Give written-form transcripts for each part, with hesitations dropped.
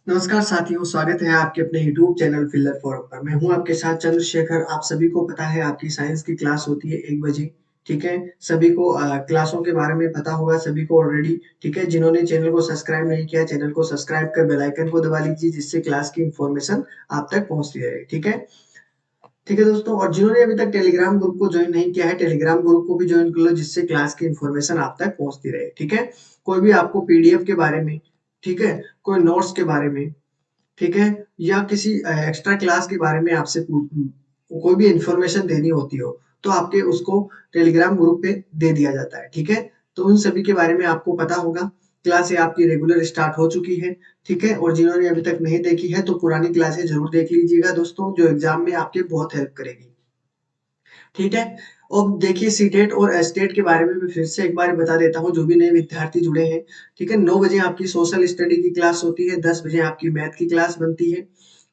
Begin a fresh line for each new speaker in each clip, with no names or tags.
नमस्कार साथियों, स्वागत है आपके अपने यूट्यूब चैनल फिल्लर फोरम पर। मैं हूं आपके साथ चंद्रशेखर। आप सभी को पता है आपकी साइंस की क्लास होती है 1 बजे। ठीक है, सभी को क्लासों के बारे में पता होगा सभी को ऑलरेडी। ठीक है, जिन्होंने चैनल को सब्सक्राइब नहीं किया, चैनल को सब्सक्राइब कर बेल आइकन को दबा लीजिए, जिससे क्लास की इंफॉर्मेशन आप तक पहुंचती रहे। ठीक है दोस्तों, और जिन्होंने अभी तक टेलीग्राम ग्रुप को ज्वाइन नहीं किया है, टेलीग्राम ग्रुप को भी ज्वाइन कर लो, जिससे क्लास की इंफॉर्मेशन आप तक पहुंचती रहे। ठीक है, कोई भी आपको पीडीएफ के बारे में, ठीक है, कोई नोट्स के बारे में, ठीक है, या किसी एक्स्ट्रा क्लास के बारे में आपसे कोई भी इंफॉर्मेशन देनी होती हो, तो आपके उसको टेलीग्राम ग्रुप पे दे दिया जाता है। ठीक है, तो उन सभी के बारे में आपको पता होगा। क्लासें आपकी रेगुलर स्टार्ट हो चुकी है। ठीक है, और जिन्होंने अभी तक नहीं देखी है तो पुरानी क्लासें जरूर देख लीजिएगा दोस्तों, जो एग्जाम में आपके बहुत हेल्प करेगी। ठीक है, अब देखिए सीटेट और एस्टेट के बारे में मैं फिर से एक बार बता देता हूँ, जो भी नए विद्यार्थी जुड़े हैं। ठीक है, 9 बजे आपकी सोशल स्टडी की क्लास होती है, 10 बजे आपकी मैथ की क्लास बनती है।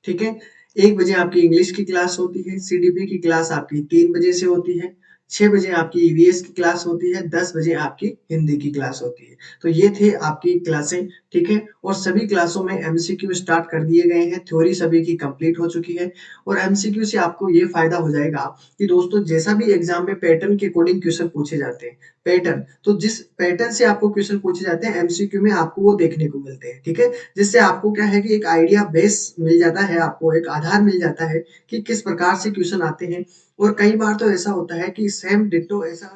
ठीक है, 1 बजे आपकी इंग्लिश की क्लास होती है, सीडीपी की क्लास आपकी 3 बजे से होती है, 6 बजे आपकी ईवीएस की क्लास होती है, 10 बजे आपकी हिंदी की क्लास होती है। तो ये थे आपकी क्लासें। ठीक है, और सभी क्लासों में एमसीक्यू स्टार्ट कर दिए गए हैं, थ्योरी सभी की कंप्लीट हो चुकी है। और एमसीक्यू से आपको ये फायदा हो जाएगा कि दोस्तों जैसा भी एग्जाम में पैटर्न के अकॉर्डिंग क्वेश्चन पूछे जाते हैं, पैटर्न, तो जिस पैटर्न से आपको क्वेश्चन पूछे जाते हैं एमसीक्यू में आपको वो देखने को मिलते हैं। ठीक है, जिससे आपको क्या है कि एक आइडिया बेस मिल जाता है, आपको एक आधार मिल जाता है कि किस प्रकार से क्वेश्चन आते हैं। और कई बार तो ऐसा होता है कि सेम डिट्टो ऐसा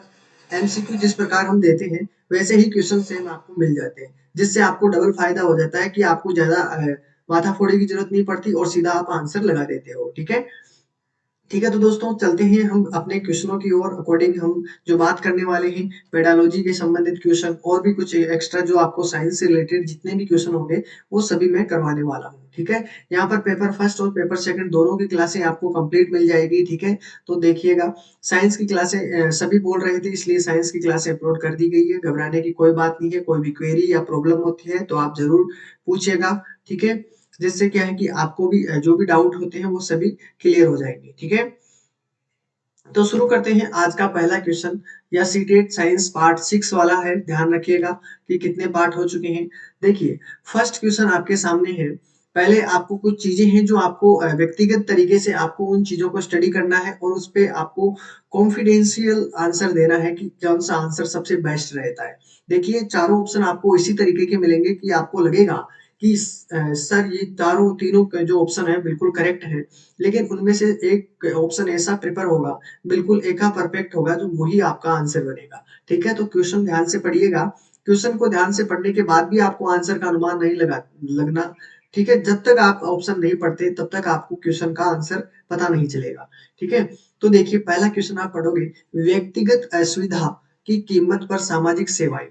एमसीक्यू जिस प्रकार हम देते हैं वैसे ही क्वेश्चन सेम आपको मिल जाते हैं, जिससे आपको डबल फायदा हो जाता है कि आपको ज्यादा माथा फोड़ी की जरूरत नहीं पड़ती और सीधा आप आंसर लगा देते हो। ठीक है, ठीक है, तो दोस्तों चलते हैं हम अपने क्वेश्चनों की ओर। अकॉर्डिंग हम जो बात करने वाले हैं पेडालॉजी के संबंधित क्वेश्चन और भी कुछ एक्स्ट्रा जो आपको साइंस से रिलेटेड जितने भी क्वेश्चन होंगे वो सभी मैं करवाने वाला हूँ। ठीक है, यहाँ पर पेपर फर्स्ट और पेपर सेकंड दोनों की क्लासें आपको कंप्लीट मिल जाएगी। ठीक है, तो देखिएगा साइंस की क्लासें सभी बोल रहे थे, इसलिए साइंस की क्लासें अपलोड कर दी गई है। घबराने की कोई बात नहीं है, कोई भी क्वेरी या प्रॉब्लम होती है तो आप जरूर पूछिएगा। ठीक है, जिससे क्या है कि आपको भी जो भी डाउट होते हैं वो सभी क्लियर हो जाएंगे। ठीक है, तो शुरू करते हैं आज का पहला क्वेश्चन। या सीटेट साइंस पार्ट 6 वाला है, ध्यान रखिएगा कि कितने पार्ट हो चुके हैं। देखिए फर्स्ट क्वेश्चन आपके सामने है। पहले आपको कुछ चीजें हैं जो आपको व्यक्तिगत तरीके से आपको उन चीजों को स्टडी करना है और उस पे आपको कॉन्फिडेंशियल आंसर देना है कि कौन सा आंसर सबसे बेस्ट रहता है। देखिए चारों ऑप्शन आपको इसी तरीके के मिलेंगे कि आपको लगेगा कि सर ये चारों तीनों जो ऑप्शन है बिल्कुल करेक्ट है, लेकिन उनमें से एक ऑप्शन ऐसा प्रिपेयर होगा, बिल्कुल एक परफेक्ट होगा, जो वही आपका आंसर बनेगा। ठीक है, तो क्वेश्चन ध्यान से पढ़िएगा। क्वेश्चन को ध्यान से पढ़ने के बाद भी आपको आंसर का अनुमान नहीं लगना। ठीक है, जब तक आप ऑप्शन नहीं पढ़ते तब तक आपको क्वेश्चन का आंसर पता नहीं चलेगा। ठीक है, तो देखिए पहला क्वेश्चन आप पढ़ोगे, व्यक्तिगत असुविधा की कीमत पर सामाजिक सेवाएं।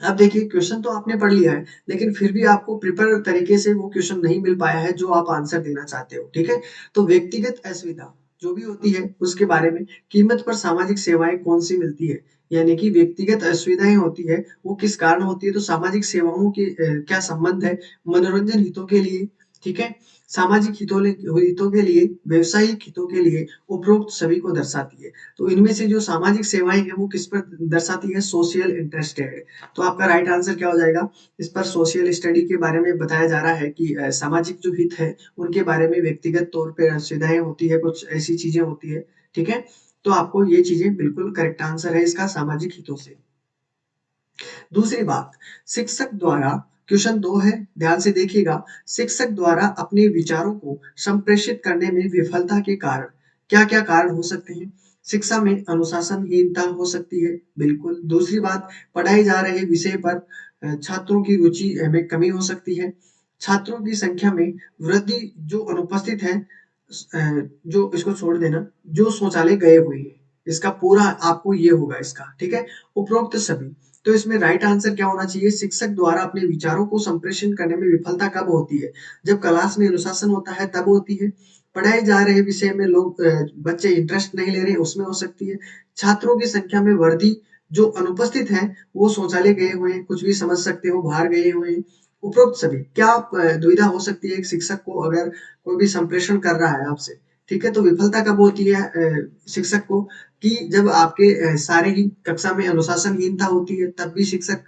अब देखिए क्वेश्चन तो आपने पढ़ लिया है, लेकिन फिर भी आपको प्रिपेयर तरीके से वो क्वेश्चन नहीं मिल पाया है जो आप आंसर देना चाहते हो। ठीक है, तो व्यक्तिगत असुविधा जो भी होती है उसके बारे में, कीमत पर सामाजिक सेवाएं कौन सी मिलती है, यानी कि व्यक्तिगत असुविधाएं होती है वो किस कारण होती है, तो सामाजिक सेवाओं के क्या संबंध है, मनोरंजन हितों के लिए। ठीक है, सामाजिक हितों के लिए, व्यवसायिक हितों के लिए, उपरोक्त सभी को दर्शाती है। तो इनमें से जो सामाजिक सेवाएं हैं वो किस पर दर्शाती है, सोशल इंटरेस्टेड। तो आपका राइट आंसर क्या हो जाएगा, इस पर सोशल स्टडी के बारे में बताया जा रहा है कि सामाजिक जो हित है उनके बारे में, व्यक्तिगत तौर पे सुविधाएं होती है, कुछ ऐसी चीजें होती है। ठीक है, तो आपको ये चीजें बिल्कुल करेक्ट आंसर है इसका, सामाजिक हितों से। दूसरी बात, शिक्षक द्वारा, क्वेश्चन 2 है, ध्यान से देखिएगा, शिक्षक द्वारा अपने विचारों को संप्रेषित करने में विफलता के कारण क्या क्या कारण हो सकते हैं। शिक्षा में अनुशासनहीनता हो सकती है, बिल्कुल। दूसरी बात, पढ़ाए जा रहे विषय पर छात्रों की रुचि में कमी हो सकती है। छात्रों की संख्या में वृद्धि जो अनुपस्थित है, जो इसको छोड़ देना, जो शौचालय गए हुए हैं, इसका पूरा आपको ये होगा इसका। ठीक है, उपरोक्त सभी। तो इसमें राइट आंसर क्या होना चाहिए, शिक्षक द्वारा अपने विचारों को संप्रेषण करने में विफलता कब होती है, जब क्लास में अनुशासन होता है तब होती है। पढ़ाए जा रहे विषय में लोग बच्चे इंटरेस्ट नहीं ले रहे उसमें हो सकती है। छात्रों की संख्या में वृद्धि जो अनुपस्थित है, वो शौचालय गए हुए हैं, कुछ भी समझ सकते हो, बाहर गए हुए हैं। उपरोक्त सभी क्या दुविधा हो सकती है एक शिक्षक को अगर कोई भी संप्रेषण कर रहा है आपसे। ठीक है, तो विफलता कब होती है शिक्षक को, कि जब आपके सारे ही कक्षा में अनुशासनहीनता होती है, तब भी शिक्षक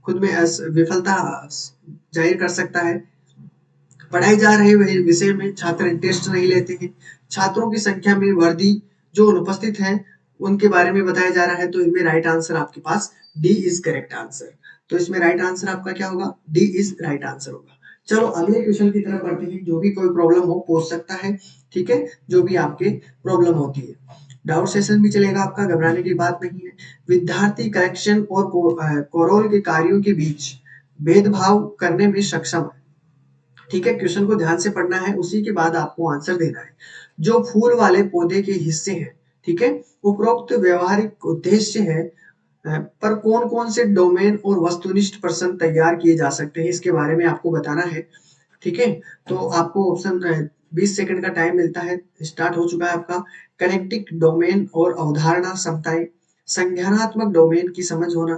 खुद में विफलता जाहिर कर सकता है। पढ़ाई जा रहे विषय में छात्र इंटरेस्ट नहीं लेते हैं, छात्रों की संख्या में वृद्धि जो अनुपस्थित है उनके बारे में बताया जा रहा है। तो इनमें राइट आंसर आपके पास डी इज करेक्ट आंसर। तो इसमें राइट आंसर आपका क्या होगा, डी इज राइट आंसर होगा। चलो अगले क्वेश्चन की तरफ बढ़ते हैं। जो भी कोई प्रॉब्लम हो पूछ सकता है, ठीक है, जो भी आपके प्रॉब्लम होती है। डाउट सेशन भी चलेगा आपका, घबराने की बात नहीं है। विद्यार्थी करेक्शन और कोरोल के कार्यों के बीच भेदभाव करने में सक्षम है। ठीक है, क्वेश्चन को ध्यान से पढ़ना है, उसी के बाद आपको आंसर देना है। जो फूल वाले पौधे के हिस्से हैं, ठीक है, उपरोक्त व्यवहारिक उद्देश्य है, पर कौन कौन से डोमेन और वस्तुनिष्ठ प्रश्न तैयार किए जा सकते हैं इसके बारे में आपको बताना है। ठीक है, तो आपको ऑप्शन 20 सेकंड का टाइम मिलता है, स्टार्ट हो चुका है आपका। कनेक्टिक डोमेन और अवधारणा क्षमताएं, संज्ञानात्मक डोमेन की समझ होना,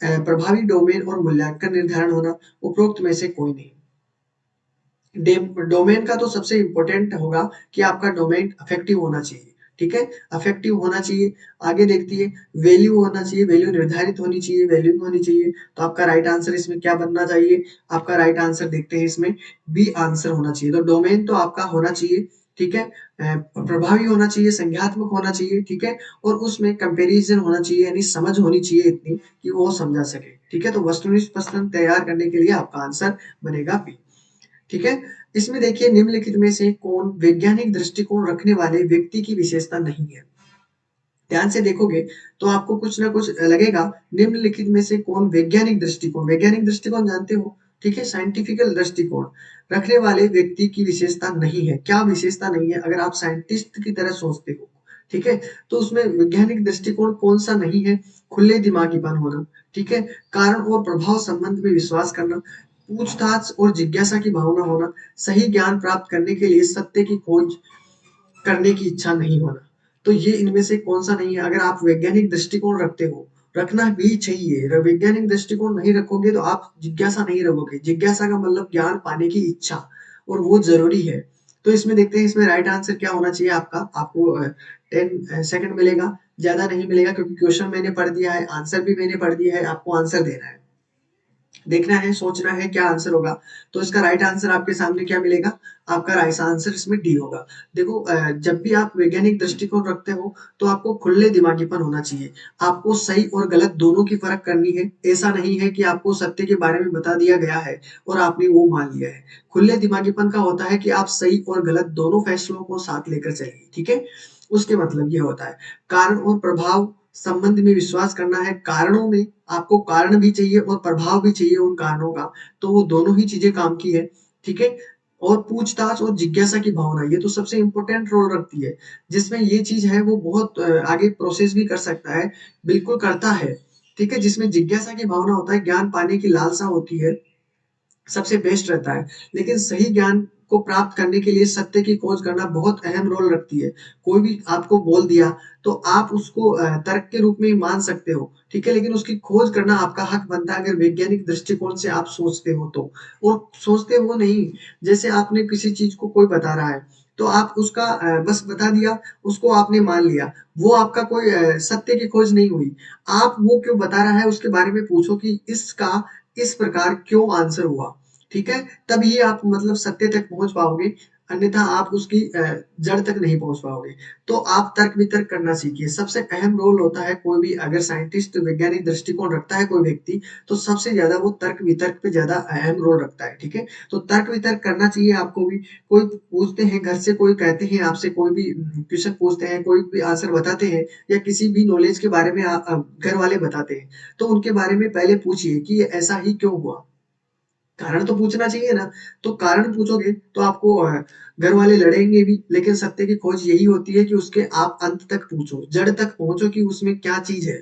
प्रभावी डोमेन और मूल्यांकन निर्धारण होना, उपरोक्त में से कोई नहीं। डोमेन का तो सबसे इंपॉर्टेंट होगा कि आपका डोमेन अफेक्टिव होना चाहिए। ठीक है, अफेक्टिव होना चाहिए। आगे देखती है, वैल्यू होना चाहिए, वैल्यू निर्धारित होनी चाहिए, वैल्यू होनी चाहिए। तो आपका राइट आंसर इसमें क्या बनना चाहिए, आपका राइट आंसर देखते हैं इसमें बी आंसर होना चाहिए। तो डोमेन तो आपका होना चाहिए, ठीक है, प्रभावी होना चाहिए, संज्ञात्मक होना चाहिए, ठीक है, और उसमें कंपैरिजन होना चाहिए, यानी समझ होनी चाहिए इतनी कि वो समझा सके। ठीक है, तो वस्तुनिष्ठ प्रश्न तैयार करने के लिए आपका आंसर बनेगा बी। ठीक है, इसमें देखिए निम्नलिखित में से कौन वैज्ञानिक दृष्टिकोण रखने वाले व्यक्ति की विशेषता नहीं है। ध्यान से देखोगे तो आपको कुछ ना कुछ लगेगा। निम्नलिखित में से कौन वैज्ञानिक दृष्टिकोण जानते हो, ठीक है, साइंटिफिकल दृष्टिकोण रखने वाले व्यक्ति की विशेषता नहीं है। क्या विशेषता नहीं है, अगर आप साइंटिस्ट की तरह सोचते हो, ठीक है, तो उसमें वैज्ञानिक दृष्टिकोण कौन सा नहीं है। खुले दिमागीपन होना, ठीक है, कारण और प्रभाव संबंध में विश्वास करना, पूछताछ और जिज्ञासा की भावना होना, सही ज्ञान प्राप्त करने के लिए सत्य की खोज करने की इच्छा नहीं होना। तो ये इनमें से कौन सा नहीं है। अगर आप वैज्ञानिक दृष्टिकोण रखते हो, रखना भी चाहिए, अगर वैज्ञानिक दृष्टिकोण नहीं रखोगे तो आप जिज्ञासा नहीं रखोगे। जिज्ञासा का मतलब ज्ञान पाने की इच्छा, और वो जरूरी है। तो इसमें देखते हैं इसमें राइट आंसर क्या होना चाहिए आपका। आपको 10 सेकंड मिलेगा, ज्यादा नहीं मिलेगा, क्योंकि क्वेश्चन मैंने पढ़ दिया है, आंसर भी मैंने पढ़ दिया है, आपको आंसर देना है, देखना है, सोचना है क्या आंसर होगा। तो इसका राइट आंसर आपके सामने क्या मिलेगा, आपका राइट आंसर इसमें डी होगा। देखो जब भी आप वैज्ञानिक दृष्टिकोण रखते हो तो आपको खुले दिमागीपन होना चाहिए। आपको सही और गलत दोनों की फर्क करनी है। ऐसा नहीं है कि आपको सत्य के बारे में बता दिया गया है और आपने वो मान लिया है। खुले दिमागीपन का होता है कि आप सही और गलत दोनों फैसलों को साथ लेकर चलेंगे। ठीक है, उसके मतलब ये होता है। कारण और प्रभाव संबंध में विश्वास करना है। कारणों में आपको कारण भी चाहिए और प्रभाव भी चाहिए उन कारणों का, तो वो दोनों ही चीजें काम की है। ठीक है, और पूछताछ और जिज्ञासा की भावना, ये तो सबसे इंपॉर्टेंट रोल रखती है। जिसमें ये चीज है वो बहुत आगे प्रोसेस भी कर सकता है, बिल्कुल करता है। ठीक है, जिसमें जिज्ञासा की भावना होता है, ज्ञान पाने की लालसा होती है, सबसे बेस्ट रहता है। लेकिन सही ज्ञान को प्राप्त करने के लिए सत्य की खोज करना बहुत अहम रोल रखती है। कोई भी आपको बोल दिया तो आप उसको तर्क के रूप में ही मान सकते हो, ठीक है, लेकिन उसकी खोज करना आपका हक बनता है अगर वैज्ञानिक दृष्टिकोण से आप सोचते हो तो। और सोचते हो नहीं, जैसे आपने किसी चीज को कोई बता रहा है तो आप उसका बस बता दिया, उसको आपने मान लिया, वो आपका कोई सत्य की खोज नहीं हुई। आप वो क्यों बता रहा है उसके बारे में पूछो कि इसका इस प्रकार क्यों आंसर हुआ। ठीक है, तभी आप मतलब सत्य तक पहुंच पाओगे, अन्यथा आप उसकी जड़ तक नहीं पहुंच पाओगे। तो आप तर्क वितर्क करना सीखिए। सबसे अहम रोल होता है, कोई भी अगर साइंटिस्ट वैज्ञानिक दृष्टिकोण रखता है कोई व्यक्ति, तो सबसे ज्यादा वो तर्क वितर्क पे ज्यादा अहम रोल रखता है। ठीक है, तो तर्क वितर्क करना चाहिए आपको भी। कोई पूछते हैं घर से, कोई कहते हैं आपसे, कोई भी क्वेश्चन पूछते हैं, कोई भी आंसर बताते हैं, या किसी भी नॉलेज के बारे में घर वाले बताते हैं, तो उनके बारे में पहले पूछिए कि ये ऐसा ही क्यों हुआ। कारण तो पूछना चाहिए ना। तो कारण पूछोगे तो आपको घर वाले लड़ेंगे भी, लेकिन सत्य की खोज यही होती है कि उसके आप अंत तक पूछो, जड़ तक पहुंचो कि उसमें क्या चीज है।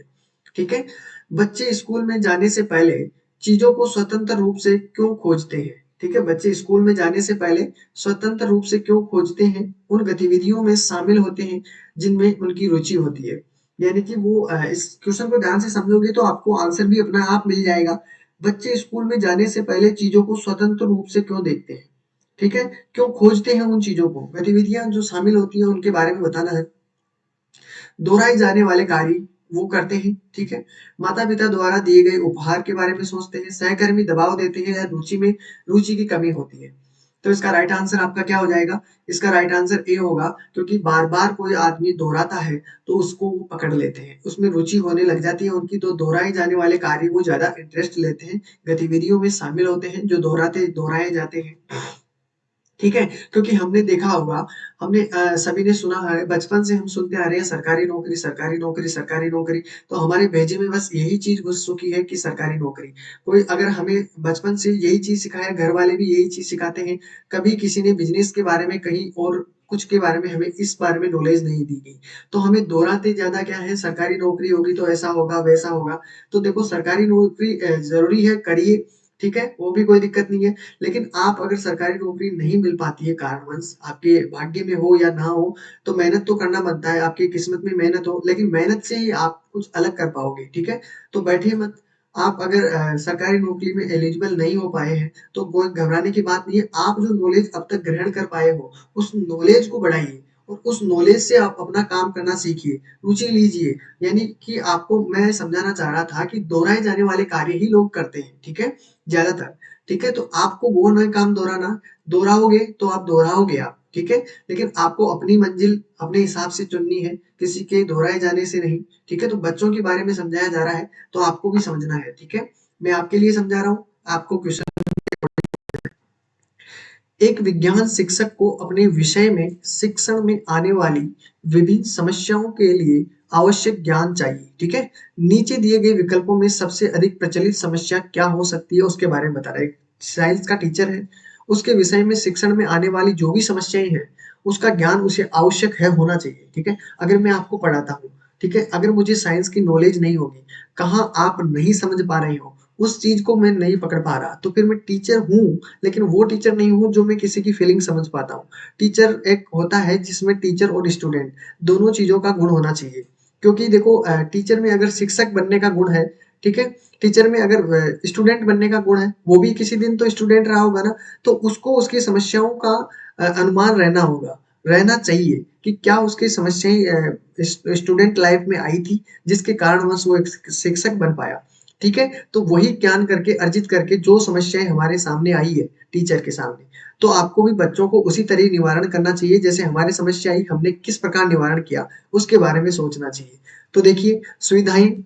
ठीक है, बच्चे स्कूल में जाने से पहले चीजों को स्वतंत्र रूप से क्यों खोजते हैं। ठीक है, बच्चे स्कूल में जाने से पहले स्वतंत्र रूप से क्यों खोजते हैं, उन गतिविधियों में शामिल होते हैं जिनमें उनकी रुचि होती है। यानी कि वो इस क्वेश्चन को ध्यान से समझोगे तो आपको आंसर भी अपना आप मिल जाएगा। बच्चे स्कूल में जाने से पहले चीजों को स्वतंत्र रूप से क्यों देखते हैं, ठीक है, क्यों खोजते हैं उन चीजों को, गतिविधियां जो शामिल होती है उनके बारे में बताना है। दोहराए जाने वाले कार्य वो करते हैं। ठीक है, माता पिता द्वारा दिए गए उपहार के बारे में सोचते हैं, सहकर्मी दबाव देते हैं, या रुचि की कमी होती है। तो इसका राइट आंसर आपका क्या हो जाएगा? इसका राइट आंसर ए होगा, क्योंकि बार बार कोई आदमी दोहराता है तो उसको वो पकड़ लेते हैं, उसमें रुचि होने लग जाती है उनकी, तो दोहराए जाने वाले कार्य को ज्यादा इंटरेस्ट लेते हैं, गतिविधियों में शामिल होते हैं जो दोहराए जाते हैं। ठीक है, क्योंकि हमने देखा होगा, हमने सभी ने सुना है, बचपन से हम सुनते आ रहे हैं सरकारी नौकरी, सरकारी नौकरी, सरकारी नौकरी। तो हमारे भेजे में बस यही चीज घुस चुकी है कि सरकारी नौकरी। कोई अगर हमें बचपन से यही चीज सिखाया, घर वाले भी यही चीज सिखाते हैं, कभी किसी ने बिजनेस के बारे में कहीं और कुछ के बारे में हमें इस बारे में नॉलेज नहीं दी गई। तो हमें दोहराते ज्यादा क्या है, सरकारी नौकरी होगी तो ऐसा होगा वैसा होगा। तो देखो सरकारी नौकरी जरूरी है, करिए, ठीक है, वो भी कोई दिक्कत नहीं है। लेकिन आप अगर सरकारी नौकरी नहीं मिल पाती है कारणवश, आपके भाग्य में हो या ना हो, तो मेहनत तो करना बनता है, आपकी किस्मत में मेहनत हो, लेकिन मेहनत से ही आप कुछ अलग कर पाओगे, ठीक है। तो बैठिए मत। आप अगर सरकारी नौकरी में एलिजिबल नहीं हो पाए हैं तो कोई घबराने की बात नहीं है। आप जो नॉलेज अब तक ग्रहण कर पाए हो, उस नॉलेज को बढ़ाइए और उस नॉलेज से आप अपना काम करना सीखिए, रुचि लीजिए। यानी कि आपको मैं समझाना चाह रहा था कि दोहराए जाने वाले कार्य ही लोग करते हैं, ठीक है, ज्यादातर। ठीक है, तो आपको वो नए काम दोहराना, दोहराओगे तो आप दोहराओगे आप, ठीक है, लेकिन आपको अपनी मंजिल अपने हिसाब से चुननी है, किसी के दोहराए जाने से नहीं। ठीक है, तो बच्चों के बारे में समझाया जा रहा है तो आपको भी समझना है, ठीक है। मैं आपके लिए समझा रहा हूँ, आपको क्वेश्चन। एक विज्ञान शिक्षक को अपने विषय में शिक्षण में आने वाली विभिन्न समस्याओं के लिए आवश्यक ज्ञान चाहिए, ठीक है। नीचे दिए गए विकल्पों में सबसे अधिक प्रचलित समस्या क्या हो सकती है उसके बारे में बता रहा है। साइंस का टीचर है, उसके विषय में शिक्षण में आने वाली जो भी समस्याएं हैं उसका ज्ञान उसे आवश्यक है, होना चाहिए, ठीक है। अगर मैं आपको पढ़ाता हूँ, ठीक है, अगर मुझे साइंस की नॉलेज नहीं होगी, कहाँ आप नहीं समझ पा रहे हो, उस चीज को मैं नहीं पकड़ पा रहा, तो फिर मैं टीचर हूँ, लेकिन वो टीचर नहीं हूँ जो मैं किसी की फीलिंग समझ पाता हूँ। टीचर एक होता है जिसमें टीचर और स्टूडेंट दोनों चीजों का गुण होना चाहिए। क्योंकि देखो टीचर में अगर शिक्षक बनने का गुण है, ठीक है, टीचर में अगर स्टूडेंट बनने का गुण है, वो भी किसी दिन तो स्टूडेंट रहा होगा ना, तो उसको उसकी समस्याओं का अनुमान रहना होगा, रहना चाहिए कि क्या उसकी समस्याएं स्टूडेंट लाइफ में आई थी जिसके कारणवश वो एक शिक्षक बन पाया। ठीक है, तो वही ज्ञान करके अर्जित करके जो समस्याएं हमारे सामने आई है टीचर के सामने, तो आपको भी बच्चों को उसी तरह निवारण करना चाहिए जैसे हमारी समस्या आई, हमने किस प्रकार निवारण किया उसके बारे में सोचना चाहिए। तो देखिए, सुविधाएं,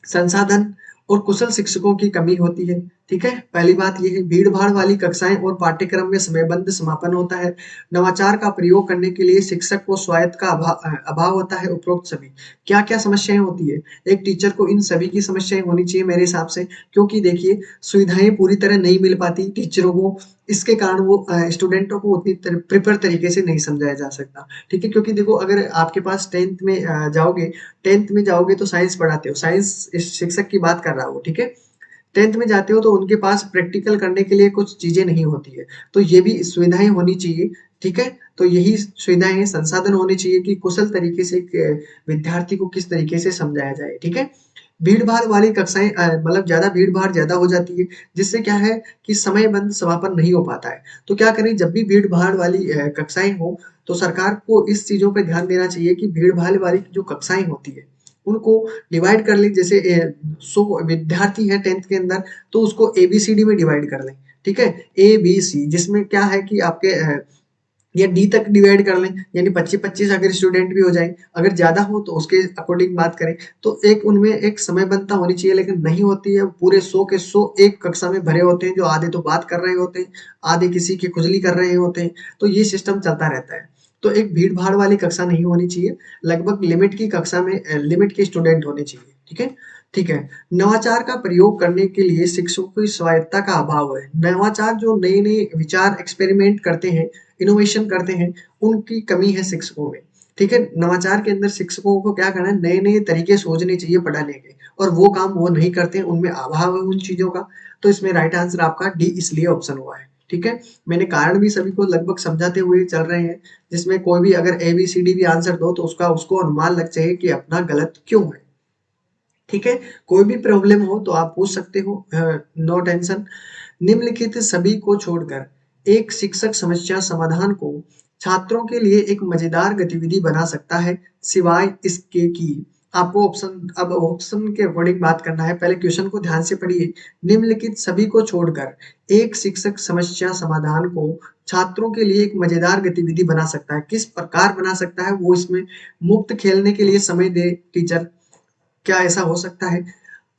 संसाधन और कुशल शिक्षकों की कमी होती है। ठीक है, पहली बात ये है, भीड़ भाड़ वाली कक्षाएं और पाठ्यक्रम में समयबद्ध समापन होता है। नवाचार का प्रयोग करने के लिए शिक्षक को स्वायत्त का अभाव होता है। उपरोक्त सभी क्या क्या समस्याएं होती है, एक टीचर को इन सभी की समस्याएं होनी चाहिए मेरे हिसाब से। क्योंकि देखिए, सुविधाएं पूरी तरह नहीं मिल पाती टीचरों को, इसके कारण वो स्टूडेंटों को उतनी प्रिपेयर तरीके से नहीं समझाया जा सकता। ठीक है, क्योंकि देखो अगर आपके पास टेंथ में जाओगे, टेंथ में जाओगे तो साइंस पढ़ाते हो, साइंस शिक्षक की बात कर रहा हूँ, ठीक है। टेंथ में जाते हो तो उनके पास प्रैक्टिकल करने के लिए कुछ चीजें नहीं होती है, तो ये भी सुविधाएं होनी चाहिए। ठीक है, तो यही सुविधाएं हैं, संसाधन होने चाहिए कि कुशल तरीके से एक विद्यार्थी को किस तरीके से समझाया जाए। ठीक है, भीड़ भाड़ वाली कक्षाएं मतलब ज्यादा भीड़ भाड़ ज्यादा हो जाती है, जिससे क्या है कि समयबद्ध समापन नहीं हो पाता है। तो क्या करें, जब भी भीड़ भाड़ वाली कक्षाएं हो तो सरकार को इस चीजों पे ध्यान देना चाहिए कि भीड़ भाड़ वाली जो कक्षाएं होती है उनको डिवाइड कर लें। जैसे 100 विद्यार्थी है टेंथ के अंदर, तो उसको एबीसीडी में डिवाइड कर लें। ठीक है, ए बी सी, जिसमें क्या है कि आपके या डी तक डिवाइड कर लें, यानी 25-25 अगर स्टूडेंट भी हो जाए, अगर ज्यादा हो तो उसके अकॉर्डिंग बात करें। तो एक उनमें एक समयबद्धता होनी चाहिए, लेकिन नहीं होती है। पूरे 100 के 100 एक कक्षा में भरे होते हैं, जो आधे तो बात कर रहे होते हैं, आधे किसी की खुजली कर रहे होते हैं, तो ये सिस्टम चलता रहता है। तो एक भीड़ भाड़ वाली कक्षा नहीं होनी चाहिए, लगभग लिमिट की कक्षा में लिमिट के स्टूडेंट होने चाहिए। ठीक है, ठीक है। नवाचार का प्रयोग करने के लिए शिक्षकों की स्वायत्तता का अभाव है। नवाचार जो नए नए विचार एक्सपेरिमेंट करते हैं, इनोवेशन करते हैं, उनकी कमी है शिक्षकों में। ठीक है, नवाचार के अंदर शिक्षकों को क्या करना है, नए नए तरीके सोचने चाहिए पढ़ाने के, और वो काम वो नहीं करते हैं, उनमें अभाव है उन चीजों का। तो इसमें राइट आंसर आपका डी इसलिए ऑप्शन हुआ है। ठीक है, मैंने कारण भी सभी को लगभग समझाते हुए चल रहे हैं, जिसमें कोई भी अगर ए बी सी डी भी आंसर दो तो उसका उसको अनुमान लग जाए कि अपना गलत क्यों है। ठीक है, कोई भी प्रॉब्लम हो तो आप पूछ सकते हो, नो टेंशन। निम्नलिखित सभी को छोड़कर एक शिक्षक समस्या समाधान को छात्रों के लिए एक मजेदार गतिविधि बना सकता है, सिवाय इसके कि आपको ऑप्शन के अकॉर्डिंग बात करना है। पहले क्वेश्चन को ध्यान से पढ़िए। निम्नलिखित सभी को छोड़कर एक शिक्षक समस्या समाधान को छात्रों के लिए एक मजेदार गतिविधि बना सकता है। किस प्रकार बना सकता है वो इसमें मुक्त खेलने के लिए समय दे टीचर, क्या ऐसा हो सकता है?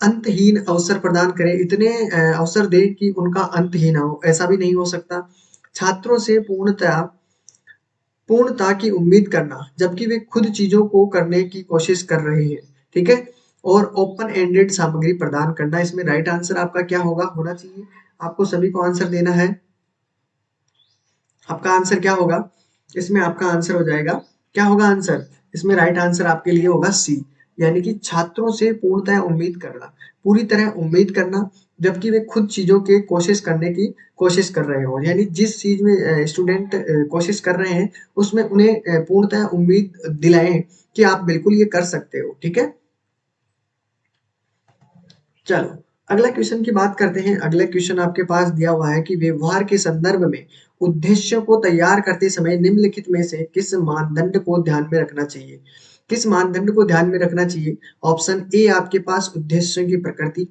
अंतहीन अवसर प्रदान करें, इतने अवसर दे कि उनका अंत ही ना हो, ऐसा भी नहीं हो सकता। छात्रों से पूर्णता की उम्मीद करना जबकि वे खुद चीजों को करने की कोशिश कर रहे हैं, ठीक है। और ओपन एंडेड सामग्री प्रदान करना, इसमें राइट आंसर आपका क्या होना चाहिए? आपको सभी को आंसर देना है। आपका आंसर क्या होगा? इसमें आपका आंसर हो जाएगा, क्या होगा आंसर? इसमें राइट आंसर आपके लिए होगा सी, यानी कि छात्रों से पूर्णतः उम्मीद करना, पूरी तरह उम्मीद करना जबकि वे खुद चीजों के कोशिश करने की कोशिश कर रहे हो, यानी जिस चीज में स्टूडेंट कोशिश कर रहे हैं उसमें उन्हें पूर्णतः उम्मीद दिलाएं कि आप बिल्कुल ये कर सकते हो, ठीक है। चलो अगला क्वेश्चन की बात करते हैं। अगला क्वेश्चन आपके पास दिया हुआ है कि व्यवहार के संदर्भ में उद्देश्यों को तैयार करते समय निम्नलिखित में से किस मानदंड को ध्यान में रखना चाहिए? किस मानदंड को ध्यान में रखना चाहिए? ऑप्शन ए आपके पास उद्देश्यों की प्रकृति,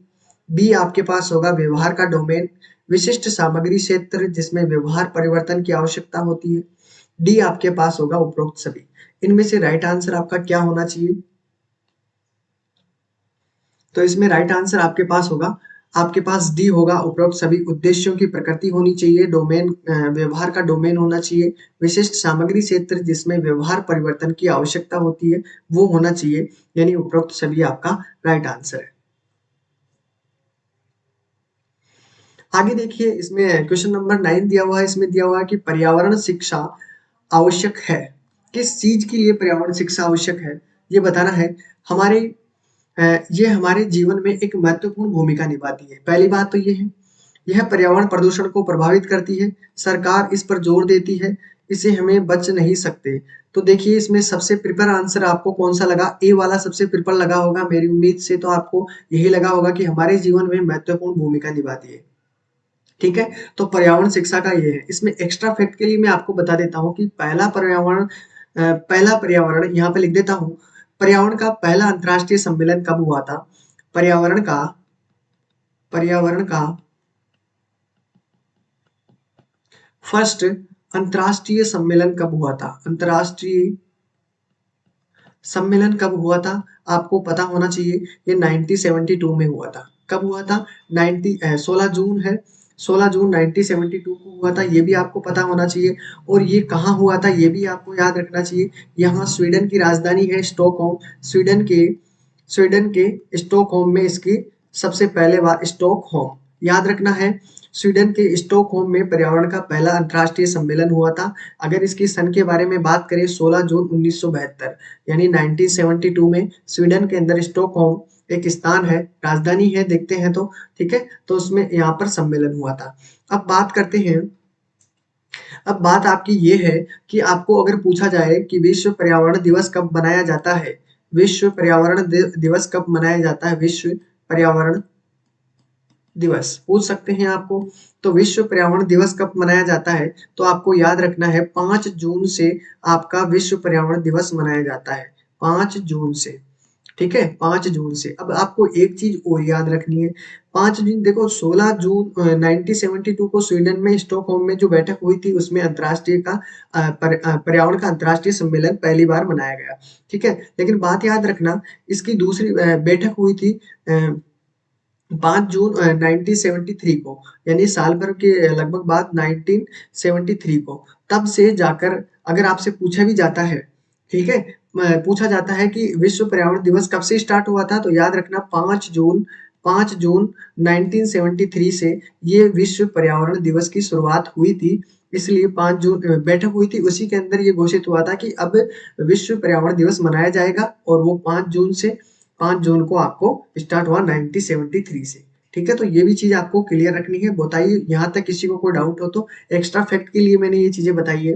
बी आपके पास होगा व्यवहार का डोमेन, विशिष्ट सामग्री क्षेत्र जिसमें व्यवहार परिवर्तन की आवश्यकता होती है, डी आपके पास होगा उपरोक्त सभी। इनमें से राइट आंसर आपका क्या होना चाहिए? तो इसमें राइट आंसर आपके पास होगा, आपके पास डी होगा उपरोक्त सभी। उद्देश्यों की प्रकृति होनी चाहिए, डोमेन व्यवहार का डोमेन होना चाहिए, विशिष्ट सामग्री क्षेत्र जिसमें व्यवहार परिवर्तन की आवश्यकता होती है वो होना चाहिए, यानी उपरोक्त सभी आपका राइट आंसर है। आगे देखिए, इसमें क्वेश्चन नंबर 9 दिया हुआ है। इसमें दिया हुआ है कि पर्यावरण शिक्षा आवश्यक है। किस चीज के लिए पर्यावरण शिक्षा आवश्यक है ये बताना है। हमारे ये हमारे जीवन में एक महत्वपूर्ण भूमिका निभाती है। पहली बात तो ये है, यह पर्यावरण प्रदूषण को प्रभावित करती है, सरकार इस पर जोर देती है, इसे हमें बच नहीं सकते। तो देखिए इसमें सबसे प्रिफर आंसर आपको कौन सा लगा? ए वाला सबसे प्रिफर लगा होगा मेरी उम्मीद से, तो आपको यही लगा होगा कि हमारे जीवन में महत्वपूर्ण भूमिका निभाती है, ठीक है। तो पर्यावरण शिक्षा का ये है। इसमें एक्स्ट्रा फैक्ट के लिए मैं आपको बता देता हूँ कि पहला पर्यावरण यहाँ पे लिख देता हूँ। पर्यावरण का पहला अंतर्राष्ट्रीय सम्मेलन कब हुआ था? पर्यावरण का फर्स्ट अंतर्राष्ट्रीय सम्मेलन कब हुआ था? अंतर्राष्ट्रीय सम्मेलन कब हुआ था? आपको पता होना चाहिए। ये 1972 में हुआ था। कब हुआ था? 16 जून है, 16 जून 1972 को हुआ था, ये भी आपको पता होना चाहिए। और ये कहाँ हुआ था ये भी आपको याद रखना चाहिए। यहाँ स्वीडन की राजधानी है स्टॉकहोम। स्वीडन के स्टॉकहोम में इसकी सबसे पहले बार, स्टॉकहोम याद रखना है, स्वीडन के स्टॉकहोम में पर्यावरण का पहला अंतर्राष्ट्रीय सम्मेलन हुआ था। अगर इसकी सन के बारे में बात करें, 16 जून 1972 यानी 1972 में स्वीडन के अंदर स्टॉकहोम एक स्थान है, राजधानी है, देखते हैं तो, ठीक है। तो उसमें यहाँ पर सम्मेलन हुआ था। अब बात करते हैं, अब बात आपकी ये है कि आपको अगर पूछा जाए कि विश्व पर्यावरण दिवस कब मनाया जाता है, विश्व पर्यावरण दिवस कब मनाया जाता है, विश्व पर्यावरण दिवस पूछ सकते हैं आपको। तो विश्व पर्यावरण दिवस कब मनाया जाता है? तो आपको याद रखना है 5 जून से आपका विश्व पर्यावरण दिवस मनाया जाता है, 5 जून से, ठीक है, 5 जून से। अब आपको एक चीज और याद रखनी है, 5 जून देखो, 16 जून 1972 को स्वीडन में स्टॉकहोम में जो बैठक हुई थी उसमें अंतर्राष्ट्रीय का पर्यावरण का अंतर्राष्ट्रीय सम्मेलन पहली बार मनाया गया, ठीक है। लेकिन बात याद रखना, इसकी दूसरी बैठक हुई थी 5 जून 1973 को, यानी साल भर के लगभग बाद 1973 को। तब से जाकर अगर आपसे पूछा भी जाता है, ठीक है, पूछा जाता है कि विश्व पर्यावरण दिवस कब से स्टार्ट हुआ था, तो याद रखना 5 जून 1973 से ये विश्व पर्यावरण दिवस की शुरुआत हुई थी। इसलिए 5 जून बैठक हुई थी, उसी के अंदर ये घोषित हुआ था कि अब विश्व पर्यावरण दिवस मनाया जाएगा, और वो 5 जून को आपको स्टार्ट हुआ 1973 से, ठीक है। तो ये भी चीज आपको क्लियर रखनी है। बताइए यहाँ तक किसी को कोई डाउट हो तो। एक्स्ट्रा फैक्ट के लिए मैंने ये चीजें बताई है।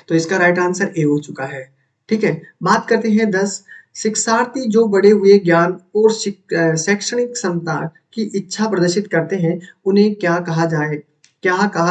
तो इसका राइट आंसर ए हो चुका है, ठीक है। बात करते हैं 10, शिक्षार्थी जो बढ़े हुए ज्ञान और शैक्षणिक क्षमता की इच्छा प्रदर्शित करते हैं उन्हें क्या कहा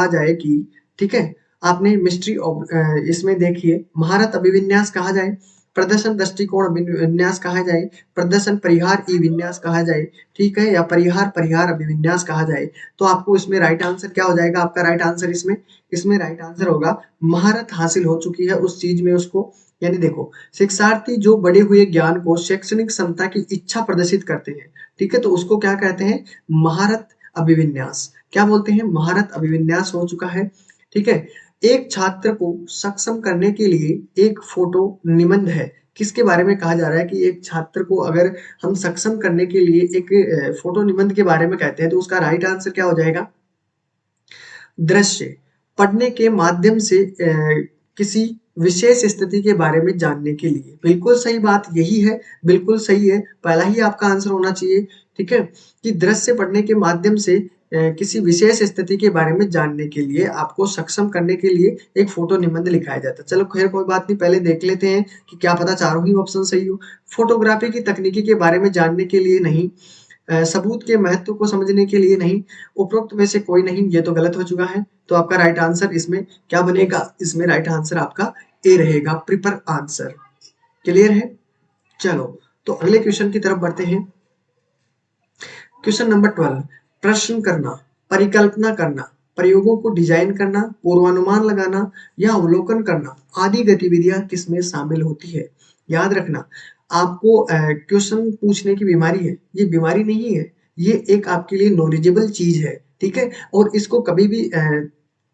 जाए कि, ठीक है, आपने मिस्ट्री ऑफ इसमें देखिए महारत अभिविन्यास कहा जाए, प्रदर्शन दृष्टिकोण अभिविन्यास कहा जाए, प्रदर्शन परिहार ई विन्यास कहा जाए, ठीक है, या परिहार परिहार अभिविन्यास कहा जाए, तो आपको इसमें राइट आंसर क्या हो जाएगा? आपका राइट आंसर इसमें राइट आंसर होगा महारत हासिल हो चुकी है उस चीज में उसको। यानी देखो, शिक्षार्थी जो बढ़े हुए ज्ञान को शैक्षणिक क्षमता की इच्छा प्रदर्शित करते हैं, ठीक है, तो उसको क्या कहते हैं? महारत अभिविन्यास। क्या बोलते हैं? महारत अभिविन्यास हो चुका है, ठीक है। एक छात्र को सक्षम करने के लिए एक फोटो निबंध है। किसके बारे में कहा जा रहा है कि एक छात्र को अगर हम सक्षम करने के लिए एक फोटो निबंध के बारे में कहते हैं, तो उसका राइट आंसर क्या हो जाएगा? दृश्य पढ़ने के माध्यम से किसी विशेष स्थिति के बारे में जानने के लिए। बिल्कुल सही बात यही है, बिल्कुल सही है, पहला ही आपका आंसर होना चाहिए, ठीक है, कि दृश्य पढ़ने के माध्यम से किसी विशेष स्थिति के बारे में जानने के लिए आपको सक्षम करने के लिए एक फोटो निबंध लिखाया जाता है। चलो खैर कोई बात नहीं, पहले देख लेते हैं कि क्या पता चारों ही ऑप्शन सही हो। फोटोग्राफी की तकनीकी के बारे में जानने के लिए नहीं, सबूत के महत्व को समझने के लिए नहीं, उपरोक्त में से कोई नहीं, ये तो गलत हो चुका है। तो आपका राइट आंसर इसमें क्या बनेगा? इसमें राइट आंसर आपका ए रहेगा, प्रिपर आंसर। क्लियर है? चलो तो अगले क्वेश्चन की तरफ बढ़ते हैं। क्वेश्चन नंबर 12, प्रश्न करना, परिकल्पना करना, प्रयोगों को डिजाइन करना, पूर्वानुमान लगाना या अवलोकन करना आदि गतिविधियां किसमें शामिल होती है? याद रखना, आपको क्वेश्चन पूछने की बीमारी है, ये बीमारी नहीं है, ये एक आपके लिए नॉलेजेबल चीज है, ठीक है, और इसको कभी भी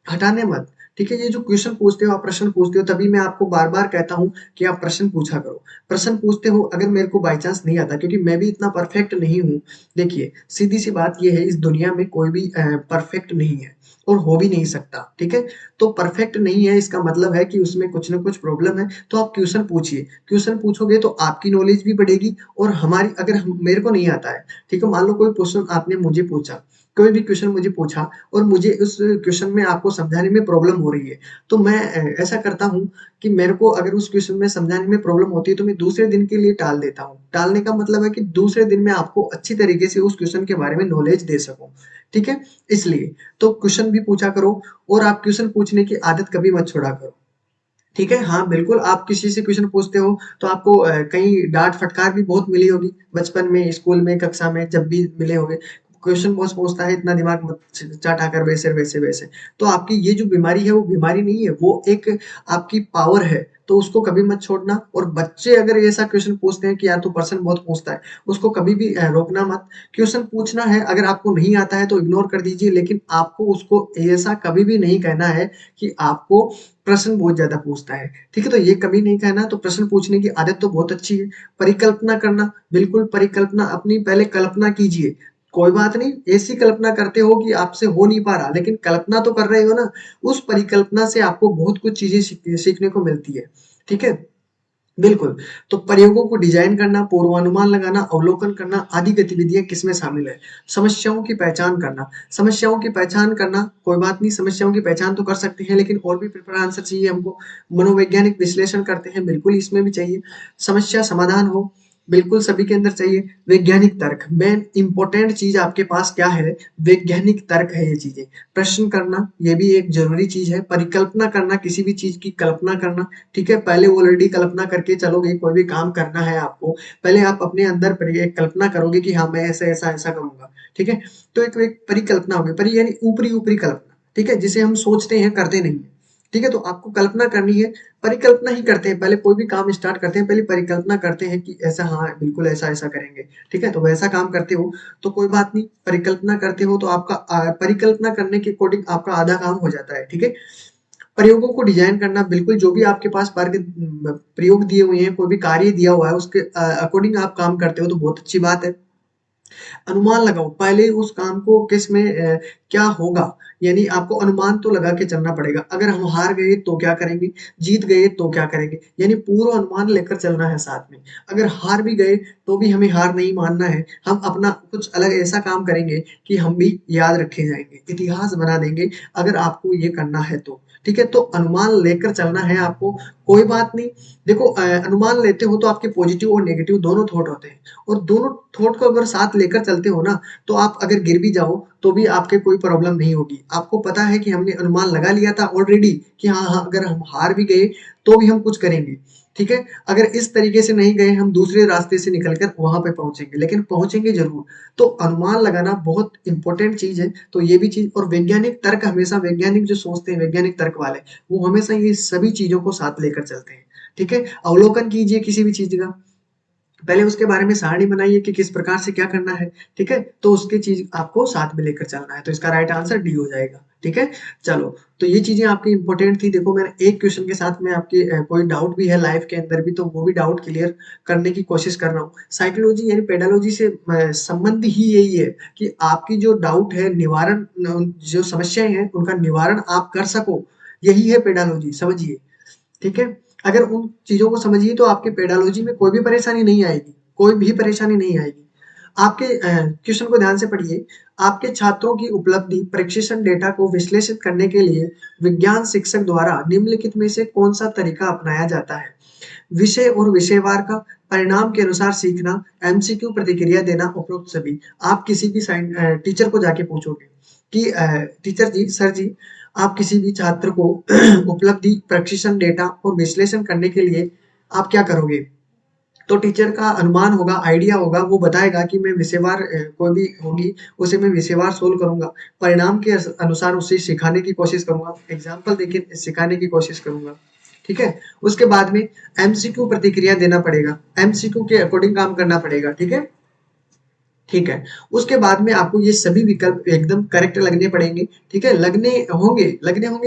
हटाने मत, ठीक है। ये जो क्वेश्चन पूछते हो आप, प्रश्न पूछते हो, तभी मैं आपको बार बार कहता हूँ कि आप प्रश्न पूछा करो। प्रश्न पूछते हो, अगर मेरे को बाई चांस नहीं आता, क्योंकि मैं भी इतना परफेक्ट नहीं हूँ। देखिए सीधी सी बात ये है, इस दुनिया में कोई भी परफेक्ट नहीं है और हो भी नहीं सकता, ठीक है। तो परफेक्ट नहीं है इसका मतलब है कि उसमें कुछ ना कुछ प्रॉब्लम है। तो आप क्वेश्चन पूछिए, क्वेश्चन पूछोगे तो आपकी नॉलेज भी बढ़ेगी और हमारी, अगर मेरे को नहीं आता है, ठीक है, मान लो कोई क्वेश्चन आपने मुझे पूछा, कोई भी क्वेश्चन मुझे पूछा और मुझे उस क्वेश्चन में आपको समझाने में प्रॉब्लम हो रही है, तो मैं ऐसा करता हूँ कि मेरे को अगर उस क्वेश्चन में समझाने में प्रॉब्लम होती है तो मैं दूसरे दिन के लिए टाल देता हूँ। टालने का मतलब है कि दूसरे दिन में आपको अच्छी तरीके से उस क्वेश्चन के बारे में नॉलेज दे सकूं, ठीक है। इसलिए तो क्वेश्चन भी पूछा करो और आप क्वेश्चन पूछने की आदत कभी मत छोड़ा करो, ठीक है। हाँ बिल्कुल, आप किसी से क्वेश्चन पूछते हो तो आपको कहीं डांट फटकार भी बहुत मिली होगी बचपन में, स्कूल में, कक्षा में, जब भी मिले होंगे। क्वेश्चन बॉस पूछता है, इतना दिमाग मत चाटा कर, वैसे वैसे वैसे। तो आपकी ये जो बीमारी है वो बीमारी नहीं है, वो एक आपकी पावर है, तो उसको कभी मत छोड़ना। और बच्चे अगर ऐसा क्वेश्चन पूछते हैं कि यार तू पर्सन बहुत पूछता है, उसको कभी भी रोकना मत। क्वेश्चन पूछना है, अगर आपको नहीं आता है तो इग्नोर कर दीजिए, लेकिन आपको उसको ऐसा कभी भी नहीं कहना है कि आपको प्रश्न बहुत ज्यादा पूछता है, ठीक है, तो ये कभी नहीं कहना। तो प्रश्न पूछने की आदत तो बहुत अच्छी है। परिकल्पना करना, बिल्कुल परिकल्पना, अपनी पहले कल्पना कीजिए। कोई बात नहीं, ऐसी कल्पना करते हो कि आपसे हो नहीं पा रहा, लेकिन कल्पना तो कर रहे हो ना। उस परिकल्पना से आपको बहुत कुछ चीजें सीखने को मिलती है, ठीक है। बिल्कुल। तो प्रयोगों को डिजाइन करना, पूर्वानुमान लगाना, अवलोकन करना आदि गतिविधियां किसमें शामिल है? समस्याओं की पहचान करना। समस्याओं की पहचान करना, कोई बात नहीं, समस्याओं की पहचान तो कर सकते हैं, लेकिन और भी प्रिपर आंसर चाहिए हमको। मनोवैज्ञानिक विश्लेषण करते हैं, बिल्कुल इसमें भी चाहिए। समस्या समाधान हो, बिल्कुल सभी के अंदर चाहिए। वैज्ञानिक तर्क, मेन इंपॉर्टेंट चीज आपके पास क्या है? वैज्ञानिक तर्क है ये चीजें। प्रश्न करना, ये भी एक जरूरी चीज है। परिकल्पना करना, किसी भी चीज की कल्पना करना, ठीक है। पहले ऑलरेडी कल्पना करके चलोगे, कोई भी काम करना है आपको, पहले आप अपने अंदर एक कल्पना करोगे कि हाँ मैं ऐसा ऐसा ऐसा करूंगा, ठीक है। तो एक परिकल्पना होगी, परि यानी ऊपरी ऊपरी कल्पना, ठीक है, जिसे हम सोचते हैं, करते नहीं है, ठीक है। तो आपको कल्पना करनी है, परिकल्पना ही करते हैं, पहले कोई भी काम स्टार्ट करते हैं, पहले परिकल्पना करते हैं कि ऐसा, हाँ बिल्कुल ऐसा ऐसा करेंगे, ठीक है। तो वैसा काम करते हो तो कोई बात नहीं, परिकल्पना करते हो तो आपका परिकल्पना करने के अकॉर्डिंग आपका आधा काम हो जाता है, ठीक है। प्रयोगों को डिजाइन करना, बिल्कुल जो भी आपके पास प्रयोग दिए हुए हैं, कोई भी कार्य दिया हुआ है, उसके अकॉर्डिंग आप काम करते हो तो बहुत अच्छी बात है। अनुमान लगाओ, पहले उस काम को किस में क्या होगा, यानी आपको अनुमान तो लगा के चलना पड़ेगा। अगर हम हार गए तो क्या करेंगे, जीत गए तो क्या करेंगे, यानी पूर्व अनुमान लेकर चलना है साथ में। अगर हार भी गए तो भी हमें हार नहीं मानना है, हम अपना कुछ अलग ऐसा काम करेंगे कि हम भी याद रखे जाएंगे, इतिहास बना देंगे, अगर आपको ये करना है तो, ठीक है। तो अनुमान लेकर चलना है आपको, कोई बात नहीं। देखो अनुमान लेते हो तो आपके पॉजिटिव और नेगेटिव दोनों थॉट होते हैं, और दोनों थॉट को अगर साथ लेकर चलते हो ना, तो आप अगर गिर भी जाओ तो भी आपके कोई प्रॉब्लम नहीं होगी। आपको पता है कि हमने अनुमान लगा लिया था ऑलरेडी कि हाँ हाँ अगर हम हार भी गए तो भी हम कुछ करेंगे, ठीक है। अगर इस तरीके से नहीं गए, हम दूसरे रास्ते से निकलकर वहां पे पहुंचेंगे, लेकिन पहुंचेंगे जरूर। तो अनुमान लगाना बहुत इंपॉर्टेंट चीज है। तो ये भी चीज, और वैज्ञानिक तर्क हमेशा, वैज्ञानिक जो सोचते हैं, वैज्ञानिक तर्क वाले, वो हमेशा ये सभी चीजों को साथ लेकर चलते हैं, ठीक है। अवलोकन कीजिए किसी भी चीज का, पहले उसके बारे में सारणी बनाइए कि किस प्रकार से क्या करना है, ठीक है। तो उसकी चीज आपको साथ में लेकर चलना है, तो इसका राइट आंसर डी हो जाएगा, ठीक है। चलो, तो ये चीजें आपकी इंपॉर्टेंट थी। देखो मैंने एक क्वेश्चन के साथ में आपके कोई डाउट भी है लाइफ के अंदर भी, तो वो भी डाउट क्लियर करने की कोशिश कर रहा हूँ। साइकोलॉजी यानी पेडालॉजी से संबंध ही यही है कि आपकी जो डाउट है, निवारण, जो समस्याएं हैं उनका निवारण आप कर सको, यही है पेडालॉजी, समझिए, ठीक है। अगर उन चीजों को समझिए तो आपके पेडालॉजी में कोई भी परेशानी नहीं आएगी, कोई भी परेशानी नहीं आएगी। आपके क्वेश्चन को ध्यान से पढ़िए। आपके छात्रों की उपलब्धि प्रशिक्षण डेटा को विश्लेषित करने के लिए विज्ञान शिक्षक द्वारा निम्नलिखित में से कौन सा तरीका अपनाया जाता है? विषय और विषयवार का, परिणाम के अनुसार सीखना, एमसीक्यू प्रतिक्रिया देना, उपरोक्त सभी। आप किसी भी टीचर को जाके पूछोगे कि टीचर जी, सर जी, आप किसी भी छात्र को उपलब्धि प्रशिक्षण डेटा और विश्लेषण करने के लिए आप क्या करोगे? तो टीचर का अनुमान होगा, आइडिया होगा, वो बताएगा कि मैं विषयवार कोई भी होगी उसे मैं विषयवार सोल्व करूंगा, परिणाम के अनुसार उसे सिखाने की कोशिश करूंगा, एग्जाम्पल देके सिखाने की कोशिश करूंगा, ठीक है। उसके बाद में एमसीक्यू प्रतिक्रिया देना पड़ेगा, एमसीक्यू के अकॉर्डिंग काम करना पड़ेगा, ठीक है। ठीक है। उसके बाद में आपको ये सभी विकल्प एकदम करेक्ट लगने पड़ेंगे, ठीक है। लगने होंगे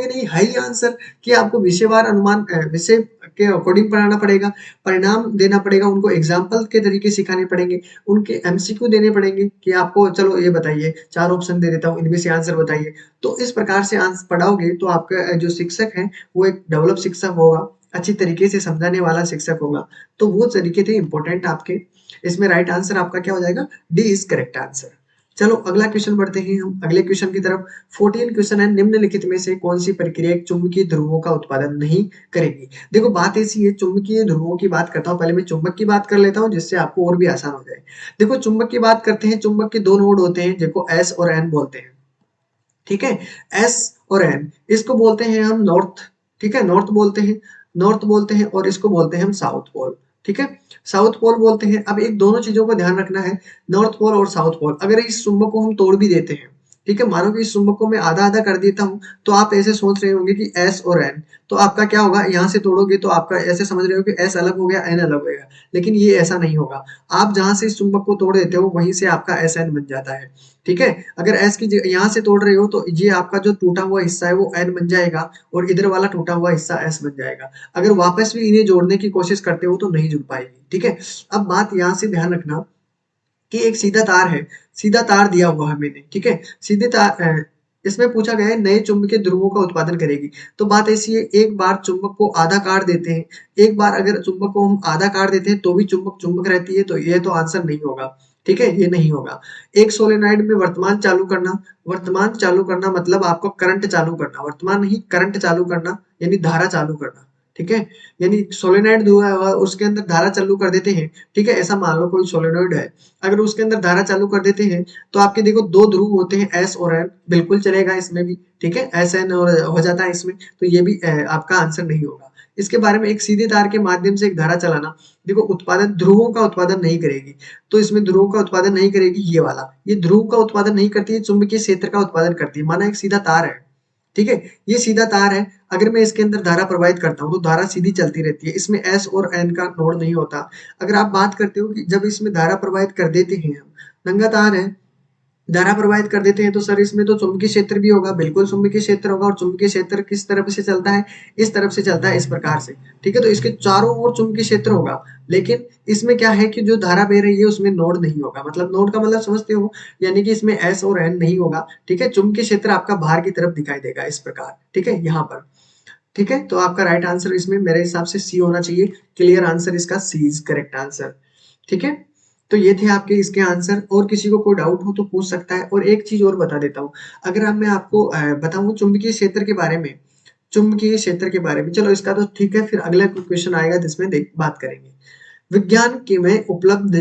नहीं, है ही आंसर कि आपको विषयवार अनुमान विषय के अकॉर्डिंग पढ़ाना पड़ेगा, परिणाम देना पड़ेगा, उनको एग्जाम्पल के तरीके सिखाने पड़ेंगे, उनके एमसीक्यू देने पड़ेंगे कि आपको चलो ये बताइए, 4 ऑप्शन दे देता हूँ, इनमें से आंसर बताइए। तो इस प्रकार से आंसर पढ़ाओगे तो आपका जो शिक्षक है वो एक डेवलप शिक्षक होगा, अच्छी तरीके से समझाने वाला शिक्षक होगा। तो वो तरीके थे इंपॉर्टेंट आपके। इसमें राइट आंसर आपका क्या हो जाएगा? D is correct answer. चलो अगला क्वेश्चन बढ़ते हैं हम अगले क्वेश्चन की तरफ। 14 क्वेश्चन है, निम्नलिखित में से कौन सी प्रक्रिया एक चुंबकीय ध्रुवों का उत्पादन नहीं करेगी? देखो बात ऐसी है, चुंबकीय ध्रुवों की बात करता हूँ, पहले मैं चुंबक की बात कर लेता हूँ जिससे आपको और भी आसान हो जाए। देखो चुंबक की बात करते हैं, चुंबक के दो नोड होते हैं जिनको एस और एन बोलते हैं, ठीक है। एस और एन, इसको बोलते हैं हम नॉर्थ, ठीक है, नॉर्थ बोलते हैं, नॉर्थ बोलते हैं, और इसको बोलते हैं हम साउथ पोल, ठीक है, साउथ पोल बोलते हैं। अब एक दोनों चीजों को ध्यान रखना है, नॉर्थ पोल और साउथ पोल। अगर इस चुंबक को हम तोड़ भी देते हैं, ठीक है, मानो कि इस चुंबक को मैं आधा आधा कर देता हूं, तो आप ऐसे सोच रहे होंगे कि एस और एन, तो आपका क्या होगा, यहाँ से तोड़ोगे तो आपका ऐसे समझ रहे हो कि एस अलग हो गया, एन अलग हो गया, लेकिन ये ऐसा नहीं होगा। आप जहां से इस चुंबक को तोड़ देते हो वहीं से आपका एस एन बन जाता है, ठीक है। अगर एस की यहाँ से तोड़ रहे हो तो ये आपका जो टूटा हुआ हिस्सा है वो एन बन जाएगा, और इधर वाला टूटा हुआ हिस्सा एस बन जाएगा। अगर वापस भी इन्हें जोड़ने की कोशिश करते हो तो नहीं जुड़ पाएगी, ठीक है। अब बात यहाँ से ध्यान रखना कि एक सीधा तार है, सीधा तार दिया हुआ है मैंने, ठीक है, सीधे तार इसमें पूछा गया है नए चुंबकीय ध्रुवों का उत्पादन करेगी। तो बात ऐसी है, एक बार चुंबक को आधा काट देते हैं, एक बार अगर चुंबक को हम आधा काट देते हैं तो भी चुंबक चुंबक रहती है, तो ये तो आंसर नहीं होगा, ठीक है, ये नहीं होगा। एक सोलेनॉइड में वर्तमान चालू करना, वर्तमान चालू करना मतलब आपको करंट चालू करना, वर्तमान नहीं करंट चालू करना, यानी धारा चालू करना, ठीक है। यानी सोलेनॉइड जो है उसके अंदर धारा चालू कर देते हैं, ठीक है। ऐसा मान लो कोई सोलेनॉइड है, अगर उसके अंदर धारा चालू कर देते हैं तो आपके देखो दो ध्रुव होते हैं एस और एन, बिल्कुल चलेगा इसमें भी, ठीक है, एस एन और हो जाता है इसमें, तो ये भी आपका आंसर नहीं होगा। इसके बारे में एक सीधे तार के माध्यम से एक धारा चलाना, देखो उत्पादन, ध्रुवों का उत्पादन नहीं करेगी, तो इसमें ध्रुवों का उत्पादन नहीं करेगी, ये वाला, ये ध्रुव का उत्पादन नहीं करती है, चुंबकीय क्षेत्र का उत्पादन करती है। माना एक सीधा तार है, ठीक है, ये सीधा तार है, अगर मैं इसके अंदर धारा प्रवाहित करता हूँ तो धारा सीधी चलती रहती है, इसमें एस और एन का नोड नहीं होता। अगर आप बात करते हो कि जब इसमें धारा प्रवाहित कर देते हैं हम, नंगा तार है, धारा प्रवाहित कर देते हैं तो सर इसमें तो चुंबकीय क्षेत्र भी होगा, बिल्कुल चुंबकीय क्षेत्र होगा, और चुंबकीय क्षेत्र किस तरफ से चलता है, इस तरफ से चलता है, इस प्रकार से, ठीक है। तो इसके चारों ओर चुंबकीय क्षेत्र होगा, लेकिन इसमें क्या है कि जो धारा बह रही है उसमें नोड नहीं होगा, मतलब नोड का मतलब समझते हो, यानी कि इसमें एस और एन नहीं होगा, ठीक है। चुंबकीय क्षेत्र आपका बाहर की तरफ दिखाई देगा इस प्रकार, ठीक है, यहाँ पर, ठीक है। तो आपका राइट आंसर इसमें मेरे हिसाब से सी होना चाहिए, क्लियर आंसर इसका सी इज करेक्ट आंसर, ठीक है। तो ये थे आपके इसके आंसर, और किसी को कोई डाउट हो तो पूछ सकता है। और एक चीज और बता देता हूँ, अगर अब मैं आपको बताऊं चुंबकीय क्षेत्र के बारे में, चुंबकीय क्षेत्र के बारे में, चलो इसका तो ठीक है, फिर अगला क्वेश्चन आएगा जिसमें देख बात करेंगे। विज्ञान के में उपलब्ध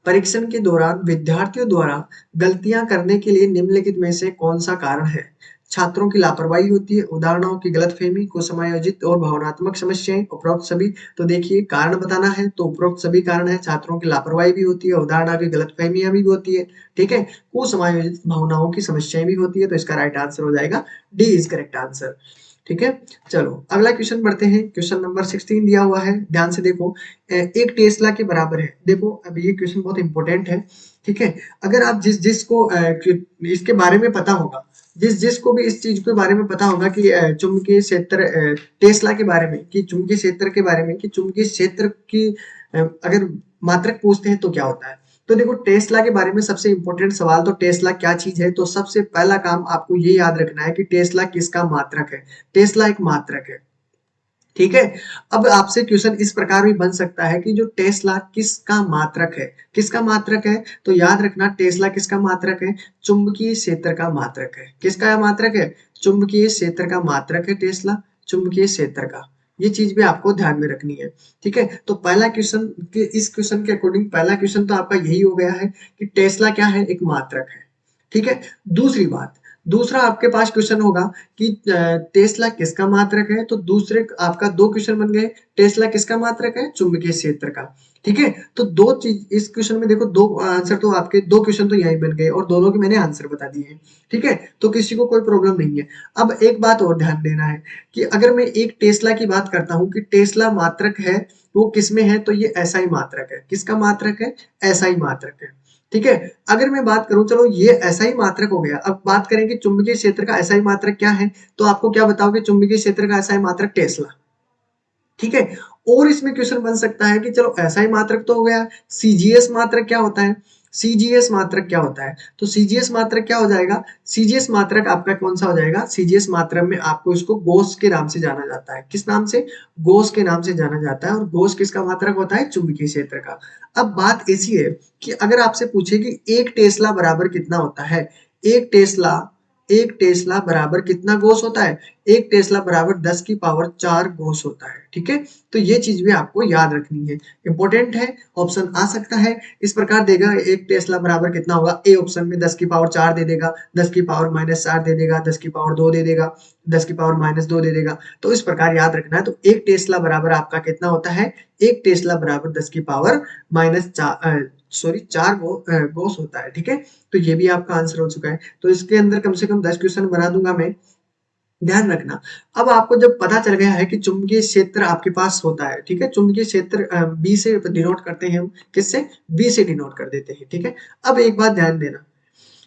परीक्षण के दौरान विद्यार्थियों द्वारा गलतियां करने के लिए निम्नलिखित में से कौन सा कारण है? छात्रों की लापरवाही होती है, उदाहरणों की गलतफहमी, कुसमायोजित और भावनात्मक समस्याएं, उपरोक्त सभी। तो देखिए कारण बताना है तो उपरोक्त सभी कारण है, छात्रों की लापरवाही भी होती है, उदाहरणों की गलतफहमियां भी होती है, ठीक है, कुसमायोजित भावनाओं की समस्याएं भी होती है। तो इसका राइट आंसर हो जाएगा डी इज करेक्ट आंसर। ठीक है, चलो अगला क्वेश्चन बढ़ते हैं। क्वेश्चन नंबर 16 दिया हुआ है, ध्यान से देखो। एक टेस्ला के बराबर है। देखो अब ये क्वेश्चन बहुत इंपॉर्टेंट है, ठीक है। अगर आप जिसको इसके बारे में पता होगा, जिसको भी इस चीज के बारे में पता होगा कि चुंबकीय क्षेत्र, टेस्ला के बारे में, कि चुंबकीय क्षेत्र के बारे में, कि चुंबकीय क्षेत्र की अगर मात्रक पूछते हैं तो क्या होता है। तो देखो टेस्ला के बारे में सबसे इंपॉर्टेंट सवाल, तो टेस्ला क्या चीज है, तो सबसे पहला काम आपको ये याद रखना है कि टेस्ला किसका मात्रक है। टेस्ला एक मात्रक है, ठीक है। अब आपसे क्वेश्चन इस प्रकार भी बन सकता है कि जो टेस्ला किसका मात्रक है, किसका मात्रक है, तो याद रखना टेस्ला किसका मात्रक है, चुंबकीय क्षेत्र का मात्रक है। किसका मात्रक है, चुंबकीय क्षेत्र का मात्रक है टेस्ला, चुंबकीय क्षेत्र का। ये चीज भी आपको ध्यान में रखनी है, ठीक है। तो पहला क्वेश्चन के, इस क्वेश्चन के अकॉर्डिंग पहला क्वेश्चन तो आपका यही हो गया है कि टेस्ला क्या है, एक मात्रक है, ठीक है। दूसरी बात, दूसरा आपके पास क्वेश्चन होगा कि टेस्ला किसका मात्रक है, तो दूसरे आपका दो क्वेश्चन बन गए, टेस्ला किसका मात्रक है, चुंबकीय क्षेत्र का, ठीक है। तो दो चीज इस क्वेश्चन में देखो, दो आंसर तो आपके, दो क्वेश्चन तो यही बन गए और दोनों के मैंने आंसर बता दिए हैं, ठीक है। तो किसी को कोई प्रॉब्लम नहीं है। अब एक बात और ध्यान देना है कि अगर मैं एक टेस्ला की बात करता हूँ कि टेस्ला मात्रक है, वो किसमें है, तो ये ऐसा ही मात्रक है। किसका मात्रक है, ऐसा ही मात्रक है, ठीक है। अगर मैं बात करूं, चलो ये ऐसा ही मात्रक हो गया, अब बात करें कि चुंबकीय क्षेत्र का ऐसा ही मात्रक क्या है, तो आपको क्या बताओगे, चुंबकीय क्षेत्र का ऐसा ही मात्रक टेस्ला, ठीक है। और इसमें क्वेश्चन बन सकता है कि चलो ऐसा ही मात्रक तो हो गया, सीजीएस मात्रक क्या होता है, सीजीएस मात्रक क्या होता है, तो सीजीएस मात्रक क्या हो जाएगा, सीजीएस मात्रक आपका कौन सा हो जाएगा, सीजीएस मात्रक में आपको इसको गोस के नाम से जाना जाता है। किस नाम से, गोस के नाम से जाना जाता है। और गोस किसका मात्रक होता है, चुंबकीय क्षेत्र का। अब बात ऐसी है कि अगर आपसे पूछे कि एक टेस्ला बराबर कितना होता है, एक टेस्ला, एक टेस्ला बराबर कितना गोस होता है, एक टेस्ला बराबर 10 की पावर 4 गोस होता है, ठीक है। तो ये चीज भी आपको याद रखनी है, इंपॉर्टेंट है, ऑप्शन आ सकता है इस प्रकार देगा, एक टेस्ला बराबर कितना होगा, ए ऑप्शन में 10 की पावर 4 दे देगा, 10 की पावर माइनस 4 दे देगा, 10 की पावर 2 दे देगा, 10 की पावर माइनस 2 दे देगा। तो इस प्रकार याद रखना है। तो एक टेस्ला बराबर आपका कितना होता है, एक टेस्ला बराबर 10 की पावर माइनस 4, सॉरी 4 गोस होता है, ठीक है। तो ये भी आपका आंसर हो चुका है। तो इसके अंदर कम से कम 10 क्वेश्चन बना दूंगा मैं, ध्यान रखना। अब आपको जब पता चल गया है कि चुंबकीय क्षेत्र आपके पास होता है, ठीक है, चुंबकीय क्षेत्र बी से डिनोट करते हैं हम, किससे, बी से डिनोट कर देते हैं, ठीक है। अब एक बात ध्यान देना,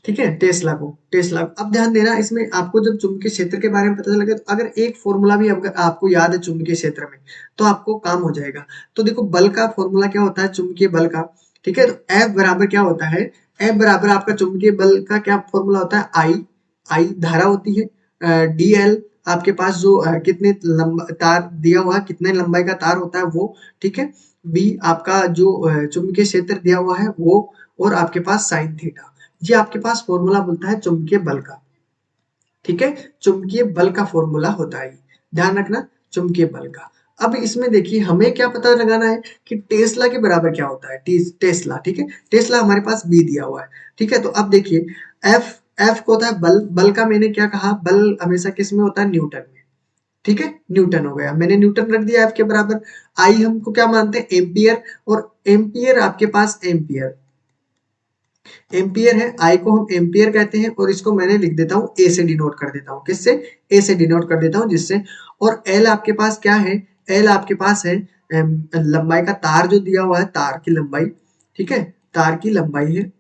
ठीक है, टेस्ला को, टेस्ला अब ध्यान देना, इसमें आपको जब चुंबकीय क्षेत्र के बारे में पता चला, तो अगर एक फॉर्मूला भी अगर आपको याद है चुंबकीय क्षेत्र में, तो आपको काम हो जाएगा। तो देखो बल का फॉर्मूला क्या होता है, चुंबकीय बल का, ठीक है। तो F बराबर क्या होता है, F बराबर आपका चुंबकीय बल का क्या फॉर्मूला होता है, आई, आई धारा होती है, डी एल आपके पास जो कितने लंबा तार दिया हुआ है, कितने लंबाई का तार होता है वो, ठीक है। बी आपका जो चुंबकीय क्षेत्र दिया हुआ है वो, और आपके पास साइन थीटा। ये आपके पास फॉर्मूला बोलता है चुंबकीय बल का, ठीक है, चुंबकीय बल का फॉर्मूला होता है, ध्यान रखना, चुंबकीय बल का। अब इसमें देखिए हमें क्या पता लगाना है कि टेस्ला के बराबर क्या होता है, टेस्ला, ठीक है, टेस्ला हमारे पास बी दिया हुआ है, ठीक है। तो अब देखिए एफ, एफ को होता है बल, बल का मैंने क्या कहा, बल हमेशा किस में होता है, न्यूटन में, ठीक है, न्यूटन हो गया, मैंने न्यूटन रख दिया एफ के बराबर। आई हमको क्या मानते हैं, एम्पियर, और एम्पियर आपके पास एम्पियर, एम्पियर है, आई को हम एम्पियर कहते हैं, और इसको मैंने लिख देता हूँ ए से डिनोट कर देता हूँ, किससे, ए से डिनोट कर देता हूँ जिससे। और एल आपके पास क्या है, एल आपके पास है लंबाई का, तार जो दिया हुआ है, तार की लंबाई, ठीक है, तार की लंबाई है,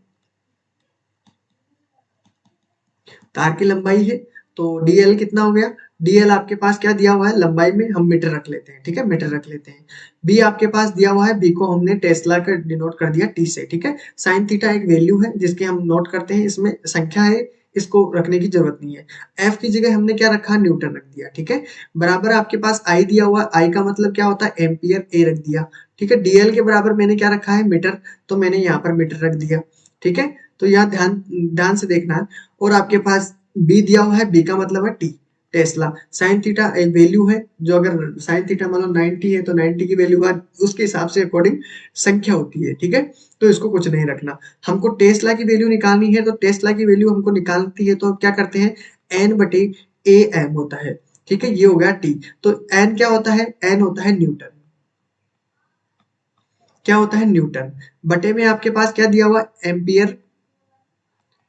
तार की लंबाई है। तो डीएल कितना हो गया, डीएल आपके पास क्या दिया हुआ है, लंबाई में हम मीटर रख लेते हैं, ठीक है, मीटर रख लेते हैं। बी आपके पास दिया हुआ है, बी को हमने टेस्ला का डिनोट कर दिया टी से, ठीक है। साइन थीटा एक वैल्यू है जिसके हम नोट करते हैं, इसमें संख्या है, इसको रखने की जरूरत नहीं है। एफ की जगह हमने क्या रखा, न्यूटन रख दिया, ठीक है। बराबर आपके पास आई दिया हुआ, आई का मतलब क्या होता है, एम्पियर, ए रख दिया, ठीक है। डीएल के बराबर मैंने क्या रखा है, मीटर, तो मैंने यहाँ पर मीटर रख दिया, ठीक है। तो यहाँ ध्यान ध्यान से देखना है। और आपके पास बी दिया हुआ है, बी का मतलब है टी, टेस्ला। साइन थीटा एक वैल्यू है, जो अगर साइन थीटा मान लो 90 है तो 90 की वैल्यू का उसके हिसाब से अकॉर्डिंग संख्या होती है, ठीक है। तो इसको कुछ नहीं रखना। हमको टेस्ला की वैल्यू निकालनी है, तो टेस्ला की वैल्यू हमको निकालती है तो क्या करते हैं, एन बटे ए एम होता है, ठीक है। ये हो गया टी। तो एन क्या होता है, एन होता है न्यूटन। क्या होता है, न्यूटन। बटे में आपके पास क्या दिया हुआ, एम्पियर।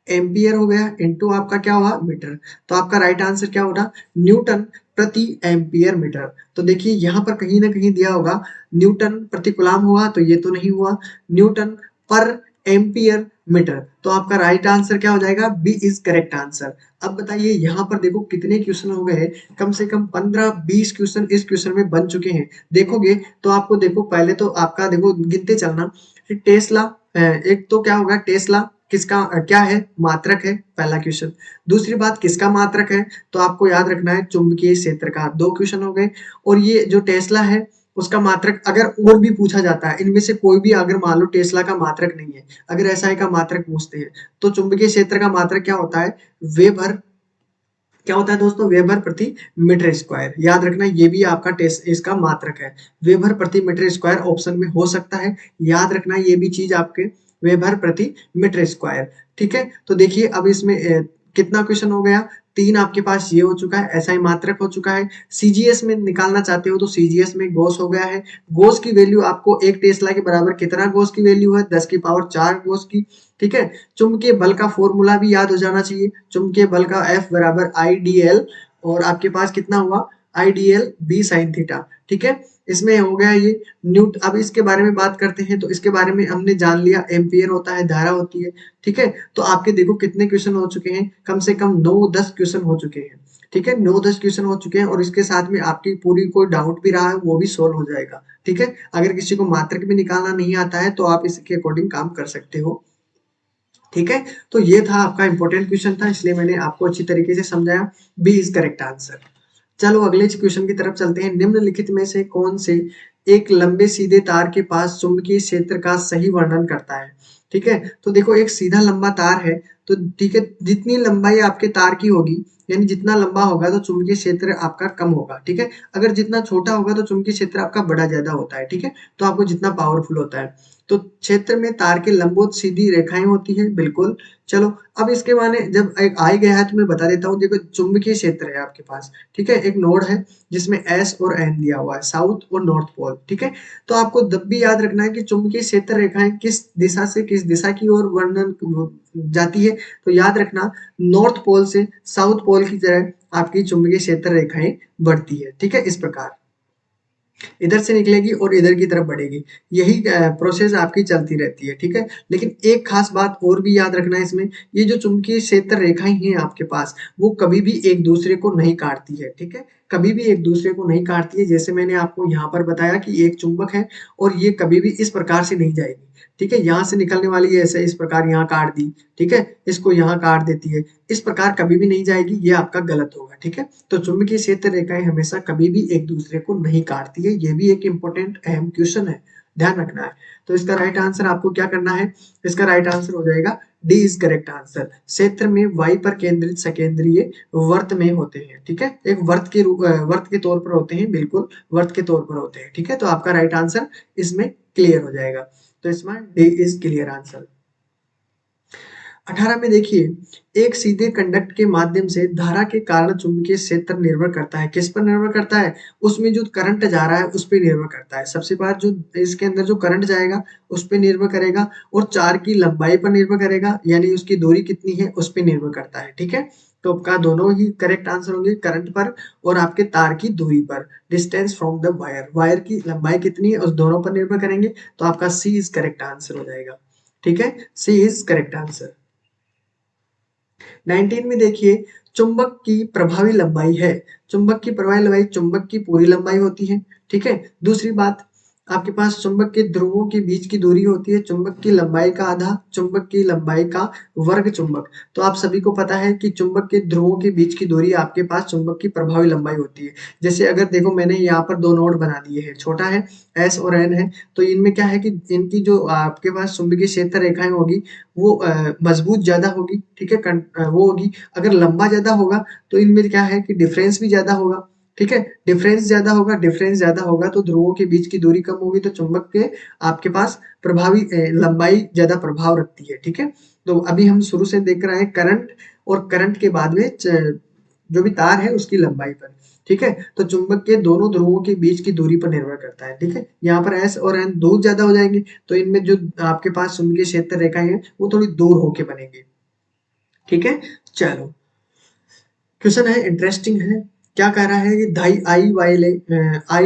एम्पियर हो गया इनटू आपका क्या हुआ, मीटर। तो आपका राइट आंसर क्या होगा, न्यूटन प्रति एम्पियर मीटर। तो देखिए यहाँ पर कहीं ना कहीं दिया होगा न्यूटन प्रति कूलम हुआ, तो ये तो नहीं हुआ। न्यूटन पर एम्पियर मीटर। तो आपका राइट आंसर क्या हो जाएगा, बी इज करेक्ट आंसर। अब बताइए यहाँ पर देखो कितने क्वेश्चन हो गए, कम से कम 15-20 क्वेश्चन इस क्वेश्चन में बन चुके हैं। देखोगे तो आपको देखो, पहले तो आपका देखो गिनते चलना। टेस्ला, एक तो क्या होगा, टेस्ला किसका क्या है, मात्रक है, पहला क्वेश्चन। दूसरी बात किसका मात्रक है, तो आपको याद रखना है चुंबकीय क्षेत्र का। दो क्वेश्चन हो गए। और ये जो टेस्ला है उसका मात्रक अगर और भी पूछा जाता है, इनमें से कोई भी अगर मान लो टेस्ला का मात्रक नहीं है, अगर एसआई का मात्रक पूछते हैं, तो चुंबकीय क्षेत्र का मात्रक क्या होता है, वेबर। क्या होता है दोस्तों, वेबर प्रति मीटर स्क्वायर। याद रखना ये भी आपका टेस्ट इसका मात्रक है, वेबर प्रति मीटर स्क्वायर ऑप्शन में हो सकता है। याद रखना ये भी चीज आपके, वेबर प्रति मीटर स्क्वायर, ठीक है। तो देखिए अब इसमें कितना क्वेश्चन हो गया, तीन आपके पास ये हो चुका है, एसआई मात्रक हो चुका है। सीजीएस में निकालना चाहते हो तो सीजीएस में गोस हो गया है। गोस की वैल्यू आपको एक टेस्ला के बराबर कितना गोस की वैल्यू है, 10 की पावर 4 गोस की, ठीक है। चुंबकीय बल का फॉर्मूला भी याद हो जाना चाहिए। चुंबकीय बल का F बराबर आई डी एल, और आपके पास कितना हुआ, I D L B sine theta, ठीक है। इसमें हो गया ये न्यूट। अब इसके बारे में बात करते हैं, तो इसके बारे में हमने जान लिया, एम्पियर होता है, धारा होती है, ठीक है। तो आपके देखो कितने क्वेश्चन हो चुके हैं, कम से कम 9-10 क्वेश्चन हो चुके हैं, ठीक है। 9-10 क्वेश्चन हो चुके हैं, और इसके साथ में आपकी पूरी कोई डाउट भी रहा है वो भी सोल्व हो जाएगा, ठीक है। अगर किसी को मात्रक भी निकालना नहीं आता है तो आप इसके अकॉर्डिंग काम कर सकते हो, ठीक है। तो ये था आपका इंपॉर्टेंट क्वेश्चन था, इसलिए मैंने आपको अच्छी तरीके से समझाया। B is correct answer. चलो अगले क्वेश्चन की तरफ चलते हैं। निम्नलिखित में से कौन से एक लंबे सीधे तार के पास चुंबकीय क्षेत्र का सही वर्णन करता है, ठीक है। तो देखो एक सीधा लंबा तार है, तो ठीक है, जितनी लंबाई आपके तार की होगी, यानी जितना लंबा होगा तो चुंबकीय क्षेत्र आपका कम होगा, ठीक है। अगर जितना छोटा होगा तो चुंबकीय क्षेत्र आपका बड़ा ज्यादा होता है, ठीक है। तो आपको जितना पावरफुल होता है, तो क्षेत्र में तार के लंबवत सीधी रेखाएं होती है, बिल्कुल। चलो अब इसके माने जब एक आ ही गया है तो मैं बता देता हूँ। देखो चुंबकीय क्षेत्र है आपके पास, ठीक है, एक नोड है जिसमें एस और एन दिया हुआ है, साउथ और नॉर्थ पोल, ठीक है। तो आपको तब भी याद रखना है कि चुंबकीय क्षेत्र रेखाएं किस दिशा से किस दिशा की ओर वर्णन जाती है। तो याद रखना नॉर्थ पोल से साउथ पोल की तरह आपकी चुंबकीय क्षेत्र रेखाएं बढ़ती है, ठीक है। इस प्रकार इधर से निकलेगी और इधर की तरफ बढ़ेगी, यही प्रोसेस आपकी चलती रहती है, ठीक है। लेकिन एक खास बात और भी याद रखना है इसमें, ये जो चुंबकीय क्षेत्र रेखाएं हैं आपके पास, वो कभी भी एक दूसरे को नहीं काटती है, ठीक है। कभी भी एक दूसरे को नहीं काटती है। जैसे मैंने आपको यहाँ पर बताया कि एक चुंबक है और ये कभी भी इस प्रकार से नहीं जाएगी, ठीक है। यहाँ से निकलने वाली है ऐसे इस प्रकार यहाँ काट दी, ठीक है, इसको यहाँ काट देती है, इस प्रकार कभी भी नहीं जाएगी, ये आपका गलत होगा, ठीक है। तो चुंबकीय क्षेत्र रेखाएं हमेशा कभी भी एक दूसरे को नहीं काटती है, ये भी एक इंपॉर्टेंट अहम क्वेश्चन है, ध्यान रखना है। तो इसका राइट आंसर आपको क्या करना है, इसका राइट आंसर हो जाएगा डी इज करेक्ट आंसर। क्षेत्र में वाई पर केंद्रित सकेंद्रीय वर्त में होते हैं, ठीक है, एक वर्त के रूप वर्त के तौर पर होते हैं, बिल्कुल वर्त के तौर पर होते हैं, ठीक है। तो आपका राइट आंसर इसमें क्लियर हो जाएगा। तो इसमें डी इज क्लियर आंसर। 18 में देखिए, एक सीधे कंडक्ट के माध्यम से धारा के कारण चुंबकीय क्षेत्र निर्भर करता है। किस पर निर्भर करता है, उसमें जो करंट जा रहा है उस पर निर्भर करता है। सबसे बार जो इसके अंदर जो करंट जाएगा उस पर निर्भर करेगा, और चार की लंबाई पर निर्भर करेगा, यानी उसकी दूरी कितनी है उस पर निर्भर करता है, ठीक है। तो आपका दोनों ही करेक्ट आंसर होंगे, करंट पर और आपके तार की दूरी पर, distance from the wire, wire की लंबाई कितनी है उस दोनों पर निर्भर करेंगे। तो आपका सी इज करेक्ट आंसर हो जाएगा, ठीक है, सी इज करेक्ट आंसर। 19 में देखिए, चुंबक की प्रभावी लंबाई है। चुंबक की प्रभावी लंबाई चुंबक की पूरी लंबाई होती है, ठीक है। दूसरी बात, आपके पास चुंबक के ध्रुवों के बीच की दूरी होती है चुंबक की लंबाई का आधा, चुंबक की लंबाई का वर्ग चुंबक। तो आप सभी को पता है कि चुंबक के ध्रुवों के बीच की दूरी आपके पास चुंबक की प्रभावी लंबाई होती है। जैसे अगर देखो मैंने यहाँ पर 2 नोड बना दिए हैं, छोटा है S और N है, तो इनमें क्या है कि इनकी जो आपके पास चुंबकीय क्षेत्र रेखाएँ होगी वो मजबूत ज़्यादा होगी, ठीक है? वो होगी। अगर लंबा ज़्यादा होगा तो इनमें क्या है कि डिफरेंस भी ज़्यादा होगा, ठीक है? डिफरेंस ज़्यादा होगा तो ध्रुवों के बीच की दूरी कम होगी तो चुंबक के आपके पास प्रभावी लंबाई ज़्यादा प्रभाव रखती है, ठीक है? तो अभी हम शुरू से देख रहे हैं करंट और करंट के बाद में जो भी तार है उसकी लंबाई पर, ठीक है? तो चुंबक के दोनों ध्रुवों के बीच की दूरी पर निर्भर करता है, ठीक है? यहाँ पर S और N दूर ज़्यादा हो जाएंगे तो इनमें जो आपके पास चुंबकीय क्षेत्र रेखाएँ हैं वो थोड़ी दूर होके बनेंगी, ठीक है? चलो क्वेश्चन है इंटरेस्टिंग है। क्या कह रहा है कि धाई आई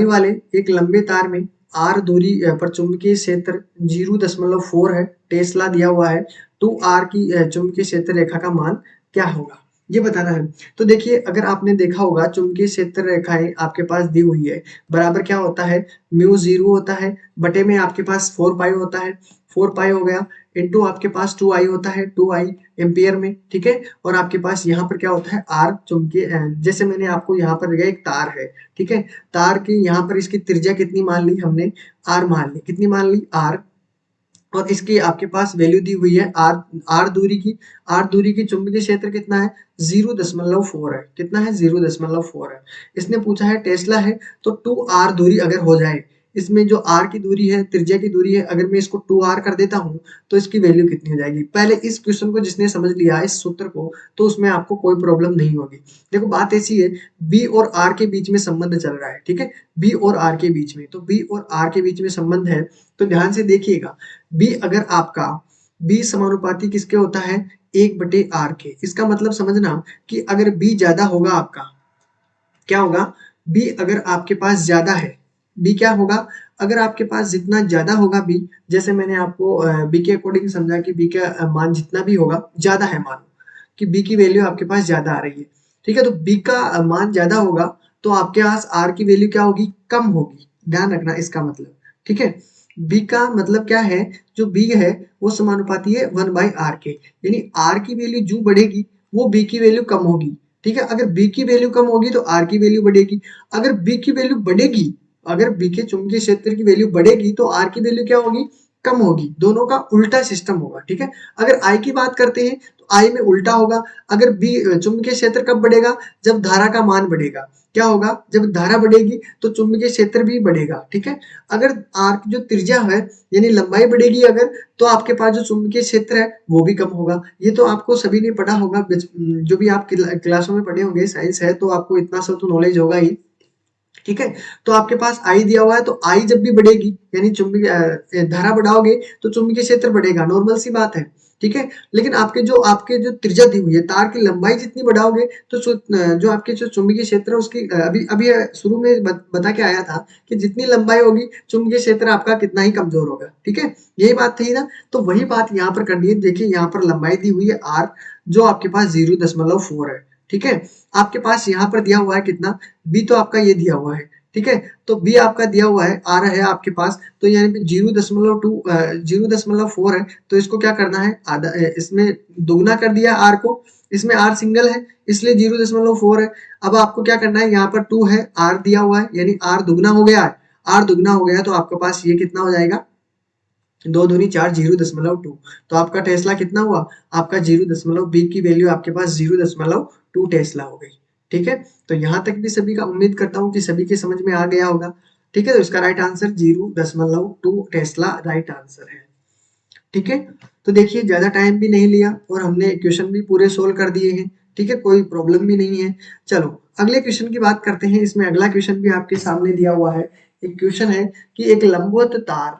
वाले एक लंबे तार में आर दूरी पर चुंबकीय क्षेत्र 0.4 है टेस्ला दिया हुआ है। 2r की चुंबकीय क्षेत्र रेखा का मान क्या होगा ये बताना है। तो देखिए अगर आपने देखा होगा चुंबकीय क्षेत्र रेखाएं आपके पास दी हुई है बराबर क्या होता है म्यू 0 होता है बटे में आपके पास 4 पाई होता है 4 पाई हो गया इनटू आपके पास 2i होता है 2i एम्पियर में, ठीक है? और आपके पास यहाँ पर क्या होता है आर चुंबकीय जैसे मैंने आपको यहाँ पर एक तार है, ठीक है? तार की यहाँ पर इसकी त्रिज्या कितनी मान ली हमने आर मान ली, कितनी मान ली आर, और इसकी आपके पास वैल्यू दी हुई है आर आर दूरी की चुंबकीय क्षेत्र कितना है 0.4 है, कितना है 0.4 है। इसने पूछा है टेस्ला है तो 2r दूरी अगर हो जाए इसमें जो r की दूरी है त्रिज्या की दूरी है अगर मैं इसको 2r कर देता हूँ तो इसकी वैल्यू कितनी हो जाएगी। पहले इस क्वेश्चन को जिसने समझ लिया इस सूत्र को तो उसमें आपको कोई प्रॉब्लम नहीं होगी। देखो बात ऐसी है b और r के बीच में संबंध चल रहा है, ठीक है? b और r के बीच में, तो b और r के बीच में संबंध है तो ध्यान से देखिएगा b अगर आपका b समानुपाती किसके होता है 1/r के। इसका मतलब समझना कि अगर b ज्यादा होगा आपका क्या होगा b अगर आपके पास ज्यादा है b क्या होगा अगर आपके पास जितना ज्यादा होगा b जैसे मैंने आपको b के अकॉर्डिंग समझा कि b का मान जितना भी होगा ज्यादा है मानो कि b की वैल्यू आपके पास ज्यादा आ रही है, ठीक है? तो b का मान ज्यादा होगा तो आपके पास r की वैल्यू क्या होगी कम होगी, ध्यान रखना इसका मतलब, ठीक है? b का मतलब क्या है जो b है वो समानुपाती है 1/r के, यानी r की वैल्यू जो बढ़ेगी वो b की वैल्यू कम होगी, ठीक है? अगर b की वैल्यू कम होगी तो r की वैल्यू बढ़ेगी। अगर b की वैल्यू बढ़ेगी अगर b के चुंबकीय क्षेत्र की वैल्यू बढ़ेगी तो r की वैल्यू क्या होगी कम होगी। दोनों का उल्टा सिस्टम होगा, ठीक है? अगर I की बात करते हैं तो I में उल्टा होगा। अगर B चुंबकीय क्षेत्र कब बढ़ेगा जब धारा का मान बढ़ेगा। क्या होगा जब धारा बढ़ेगी तो चुंबकीय क्षेत्र भी बढ़ेगा, ठीक है? अगर R की जो त्रिज्या है यानी लंबाई बढ़ेगी अगर तो आपके पास जो चुंबकीय क्षेत्र है वो भी कम होगा। ये तो आपको सभी ने पढ़ा होगा जो भी आप क्लासों में पढ़े होंगे साइंस है तो आपको इतना सब तो नॉलेज होगा ही, ठीक है? तो आपके पास आई दिया हुआ है तो आई जब भी बढ़ेगी यानी चुंबकीय धारा बढ़ाओगे तो चुंबकीय क्षेत्र बढ़ेगा, नॉर्मल सी बात है, ठीक है? लेकिन आपके जो त्रिज्या दी हुई है तार की लंबाई जितनी बढ़ाओगे तो जो आपके जो चुंबकीय क्षेत्र है उसकी अभी अभी शुरू में बता के आया था कि जितनी लंबाई होगी चुंबकीय क्षेत्र आपका कितना ही कमजोर होगा, ठीक है? यही बात थी ना, तो वही बात यहाँ पर करनी है। देखिए यहाँ पर लंबाई दी हुई है आर जो आपके पास 0.4 है, ठीक है? आपके पास यहाँ पर दिया हुआ है कितना बी तो आपका ये दिया हुआ है, ठीक है? तो बी आपका दिया हुआ है आर है आपके पास तो यानी पे 0.4 है तो इसको क्या करना है आधा इसमें दुगना कर दिया आर को, इसमें आर सिंगल है इसलिए 0.4 है। अब आपको क्या करना है यहाँ पर 2 है आर दिया हुआ है यानी आर दुगना हो गया है, आर दुगना हो गया तो आपके पास ये कितना हो जाएगा 2 दूनी 4 0.2 तो आपका टेस्ला कितना हुआ आपका 0. बी की वैल्यू आपके पास 0.2 टेस्ला हो गई, ठीक है? तो यहाँ तक भी सभी का उम्मीद करता हूँ कि सभी के समझ में आ गया होगा, ठीक है? तो इसका right answer 0.2 Tesla right answer है, ठीक है? तो देखिए ज्यादा टाइम भी नहीं लिया और हमने क्वेश्चन भी पूरे सोल्व कर दिए हैं, ठीक है? कोई प्रॉब्लम भी नहीं है। चलो अगले क्वेश्चन की बात करते हैं। इसमें अगला क्वेश्चन भी आपके सामने दिया हुआ है। एक क्वेश्चन है कि एक लंबवत तार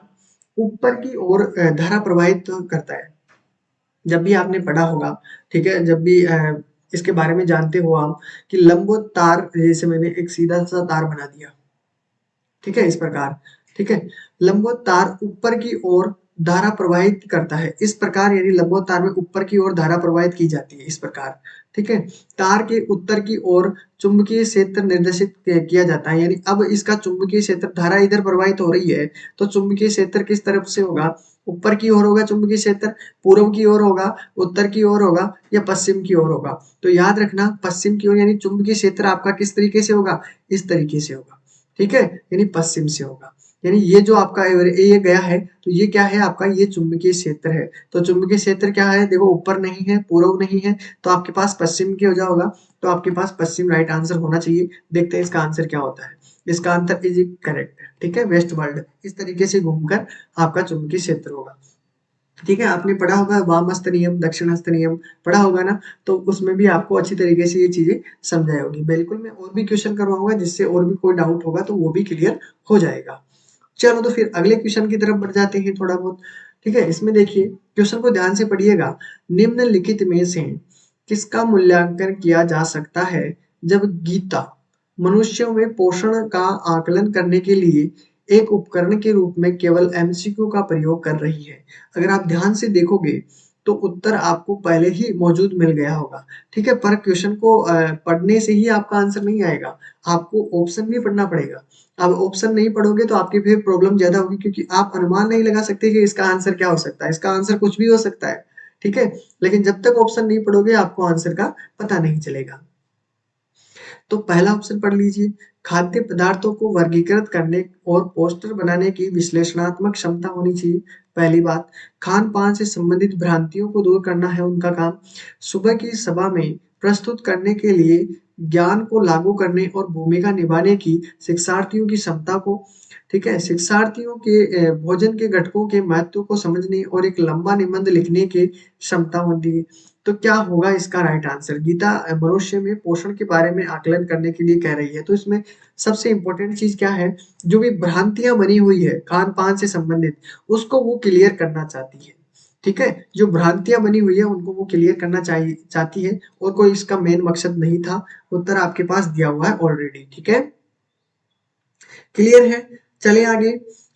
ऊपर की ओर धारा प्रवाहित करता है। जब भी आपने पढ़ा होगा, ठीक है? जब भी इसके बारे में जानते हो आप कि लंबवत तार जैसे मैंने एक सीधा सा तार बना दिया, ठीक है? इस प्रकार, ठीक है? लंबवत तार ऊपर की ओर धारा प्रवाहित करता है। इस प्रकार यानी लंबवत तार में ऊपर की ओर धारा प्रवाहित की जाती है इस प्रकार, ठीक है। तार के उत्तर की ओर चुंबकीय क्षेत्र निर्देशित किया जाता है, यानी अब इसका चुंबकीय क्षेत्र, धारा इधर प्रवाहित हो रही है तो चुंबकीय क्षेत्र किस तरफ से होगा, ऊपर की ओर होगा चुंबकीय क्षेत्र, पूर्व की ओर होगा, उत्तर की ओर होगा या पश्चिम की ओर होगा। तो याद रखना पश्चिम की ओर, यानी चुंबकीय क्षेत्र आपका किस तरीके से होगा, इस तरीके से होगा, ठीक है, यानी पश्चिम से होगा। यानी ये जो आपका ये गया है तो ये क्या है आपका, ये चुंबकीय क्षेत्र है। तो चुंबकीय क्षेत्र क्या है, देखो ऊपर नहीं है, पूर्व नहीं है, तो आपके पास पश्चिम की हो जाएगा, तो आपके पास पश्चिम राइट आंसर होना चाहिए। देखते हैं इसका आंसर क्या होता है। इसका आंसर इज करेक्ट, ठीक है, वेस्ट वर्ल्ड। इस तरीके से घूमकर आपका चुंबकीय क्षेत्र होगा, ठीक है। आपने पढ़ा होगा वामहस्त नियम, दक्षिणहस्त नियम पढ़ा होगा ना, तो उसमें भी आपको अच्छी तरीके से ये चीजें समझाई होगी। बिल्कुल मैं और भी क्वेश्चन करवाऊंगा जिससे और भी कोई डाउट होगा तो वो भी क्लियर हो जाएगा। चलो तो फिर अगले क्वेश्चन की तरफ बढ़ जाते हैं थोड़ा बहुत, ठीक है। इसमें देखिए क्वेश्चन को ध्यान से पढ़िएगा। निम्नलिखित में से किसका मूल्यांकन किया जा सकता है जब गीता मनुष्यों में पोषण का आकलन करने के लिए एक उपकरण के रूप में केवल एमसीक्यू का प्रयोग कर रही है। अगर आप ध्यान से देखोगे तो उत्तर आपको पहले ही मौजूद मिल गया होगा, ठीक है। पर क्वेश्चन को पढ़ने से ही आपका आंसर नहीं आएगा, आपको ऑप्शन भी पढ़ना पड़ेगा। अब ऑप्शन नहीं पढ़ोगे तो आपकी फिर प्रॉब्लम ज्यादा होगी, क्योंकि आप अनुमान नहीं लगा सकते कि इसका आंसर क्या हो सकता है। इसका आंसर कुछ भी हो सकता है, ठीक है, लेकिन जब तक ऑप्शन नहीं पढ़ोगे आपको आंसर का पता नहीं चलेगा। तो पहला ऑप्शन पढ़ लीजिए, खाद्य पदार्थों को वर्गीकृत करने और पोस्टर बनाने की विश्लेषणात्मक क्षमता होनी चाहिए। पहली बात, खान पान से संबंधित भ्रांतियों को दूर करना है उनका काम। सुबह की सभा में प्रस्तुत करने के लिए ज्ञान को लागू करने और भूमिका निभाने की शिक्षार्थियों की क्षमता को, ठीक है, शिक्षार्थियों के भोजन के घटकों के महत्व को समझने और एक लंबा निबंध लिखने की क्षमता होती है। तो क्या होगा इसका राइट आंसर, गीता मनुष्य में पोषण के बारे में आकलन करने के लिए कह रही है, तो इसमें सबसे इंपॉर्टेंट चीज क्या है, जो भी भ्रांतियां बनी हुई है खान पान से संबंधित उसको वो क्लियर करना चाहती है, ठीक है। जो भ्रांतियां बनी हुई है उनको वो क्लियर करना चाहिए चाहती है, और कोई इसका मेन मकसद नहीं था। उत्तर आपके पास दिया हुआ है ऑलरेडी, ठीक है, क्लियर है। चले आगे,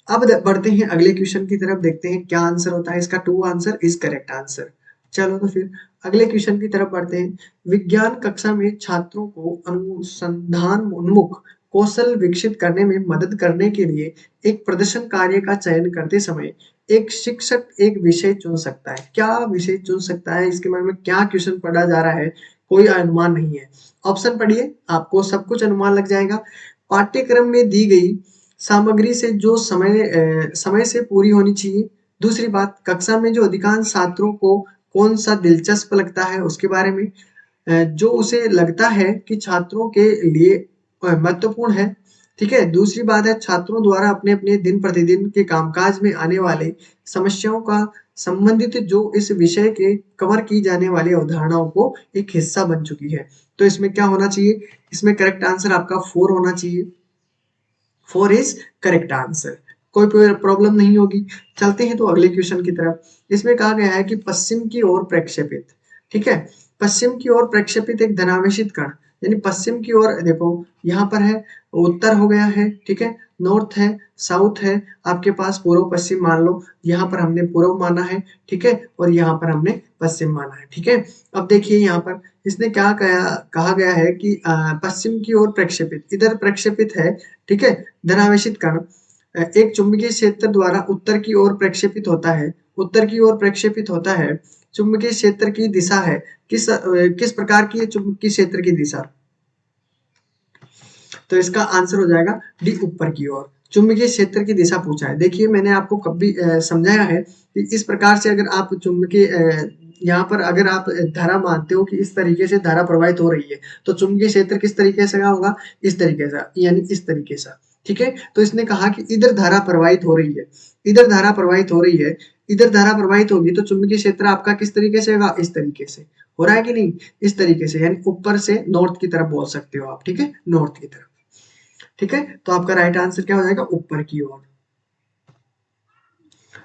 अब बढ़ते हैं अगले क्वेश्चन की तरफ, देखते हैं क्या आंसर होता है इसका। Two answer is correct answer. चलो तो फिर अगले क्वेश्चन की तरफ बढ़ते हैं। विज्ञान कक्षा में छात्रों को अनुसंधान उन्मुख कौशल विकसित करने में मदद करने के लिए एक प्रदर्शन कार्य का चयन करते समय एक शिक्षक एक विषय चुन सकता है। क्या विषय चुन सकता है, इसके बारे में क्या क्वेश्चन पढ़ा जा रहा है, कोई अनुमान नहीं है। ऑप्शन पढ़िए, आपको सब कुछ अनुमान लग जाएगा। पाठ्यक्रम में दी गई सामग्री से जो समय से पूरी होनी चाहिए। दूसरी बात, कक्षा में जो अधिकांश छात्रों को कौन सा दिलचस्प लगता है उसके बारे में, जो उसे लगता है कि छात्रों के लिए महत्वपूर्ण है, ठीक है। दूसरी बात है, छात्रों द्वारा अपने अपने दिन प्रतिदिन के कामकाज में आने वाले समस्याओं का संबंधित जो इस विषय के कवर की जाने वाली अवधारणाओं को एक हिस्सा बन चुकी है। तो इसमें क्या होना चाहिए, इसमें करेक्ट आंसर आपका 4 होना चाहिए। 4 इज करेक्ट आंसर, कोई प्रॉब्लम नहीं होगी। चलते हैं तो अगले क्वेश्चन की तरफ। इसमें कहा गया है कि पश्चिम की ओर प्रक्षेपित, ठीक है, पश्चिम की ओर प्रक्षेपित एक धनावेशित कण, यानी पश्चिम की ओर देखो यहाँ पर है, उत्तर हो गया है, ठीक है, नॉर्थ है, साउथ है, आपके पास पूर्व पश्चिम मान लो, यहाँ पर हमने पूर्व माना है, ठीक है, और यहाँ पर हमने पश्चिम माना है, ठीक है। अब देखिए यहाँ पर इसने क्या कहा गया है कि पश्चिम की ओर प्रक्षेपित, इधर प्रक्षेपित है, ठीक है, धनावेशित कण एक चुंबकीय क्षेत्र द्वारा उत्तर की ओर प्रक्षेपित होता है, उत्तर की ओर प्रक्षेपित होता है। चुंबकीय क्षेत्र की दिशा है, किस प्रकार की है चुंबकीय क्षेत्र की दिशा, तो इसका आंसर हो जाएगा डी, ऊपर की ओर। चुंबकीय क्षेत्र की दिशा पूछा है, देखिए मैंने आपको कभी समझाया है कि इस प्रकार से अगर आप चुंबकीय यहाँ पर अगर आप धारा मानते हो कि इस तरीके से धारा प्रवाहित हो रही है, तो चुंबकीय क्षेत्र किस तरीके से होगा, इस तरीके से, यानी इस तरीके से, ठीक है। तो इसने कहा कि इधर धारा प्रवाहित हो रही है, इधर धारा प्रवाहित हो रही है, इधर धारा प्रवाहित होगी तो चुंबकीय क्षेत्र आपका किस तरीके से होगा, इस तरीके से हो रहा है कि नहीं, इस तरीके से, यानी ऊपर से नॉर्थ की तरफ बोल सकते हो आप, ठीक है, नॉर्थ की तरफ, ठीक है। तो आपका राइट आंसर क्या हो जाएगा, ऊपर की ओर,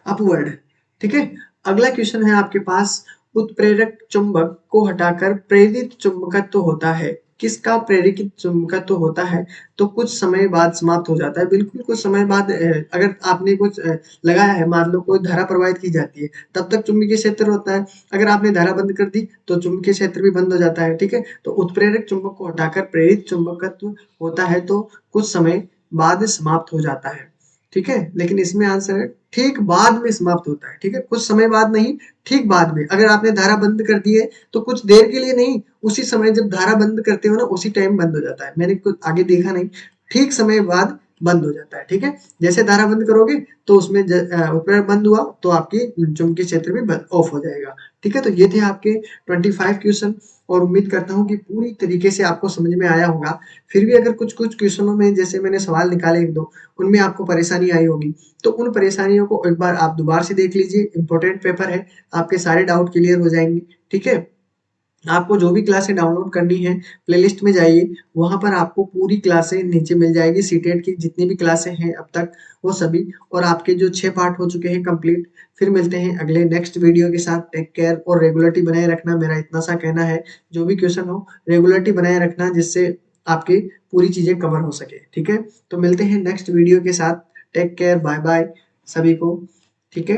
अपवर्ड, ठीक है। अगला क्वेश्चन है आपके पास, उत्प्रेरक चुंबक को हटाकर प्रेरित चुंबकत्व होता है, किसका प्रेरित चुंबकत्व होता है तो कुछ समय बाद समाप्त हो जाता है। बिल्कुल कुछ समय बाद अगर आपने कुछ लगाया है, मान लो कोई धारा प्रवाहित की जाती है, तब तक चुंबकीय क्षेत्र होता है। अगर आपने धारा बंद कर दी तो चुंबकीय क्षेत्र भी बंद हो जाता है, ठीक है? तो उत्प्रेरक चुंबक को हटाकर प्रेरित चुंबकत्व होता है तो कुछ समय बाद समाप्त हो जाता है, ठीक है? लेकिन इसमें आंसर है ठीक बाद में समाप्त होता है, ठीक है? कुछ समय बाद नहीं, ठीक बाद में। अगर आपने धारा बंद कर दी है तो कुछ देर के लिए नहीं, उसी समय जब धारा बंद करते हो ना उसी टाइम बंद हो जाता है। मैंने कुछ आगे देखा नहीं, ठीक समय बाद बंद हो जाता है, ठीक है? जैसे धारा बंद करोगे तो उसमें उत्प्रेरक बंद हुआ तो आपकी चुंबकीय क्षेत्र भी ऑफ हो जाएगा, ठीक है? तो ये थे आपके 25 क्वेश्चन और उम्मीद करता हूँ कि पूरी तरीके से आपको समझ में आया होगा। फिर भी अगर कुछ-कुछ क्वेश्चनों में जैसे मैंने सवाल निकाले 1-2 उनमें आपको परेशानी आई होगी, तो उन परेशानियों को एक बार आप दोबारा से देख लीजिए, इम्पोर्टेंट पेपर है, आपके सारे डाउट क्लियर हो जाएँगे, ठीक है? आपको जो भी क्लासें डाउनलोड करनी है, प्लेलिस्ट में जाइए, वहाँ पर आपको पूरी क्लासें नीचे मिल जाएगी, सीटेट की जितनी भी क्लासें हैं अब तक, वो सभी और आपके जो 6 पार्ट हो चुके हैं कंप्लीट। फिर मिलते हैं अगले नेक्स्ट वीडियो के साथ, टेक केयर और रेगुलरिटी बनाए रखना, मेरा इतना सा कहना है। जो भी क्वेश्चन हो, रेगुलरिटी बनाए रखना जिससे आपकी पूरी चीज़ें कवर हो सके, ठीक है? तो मिलते हैं नेक्स्ट वीडियो के साथ, टेक केयर, बाय-बाय सभी को, ठीक है?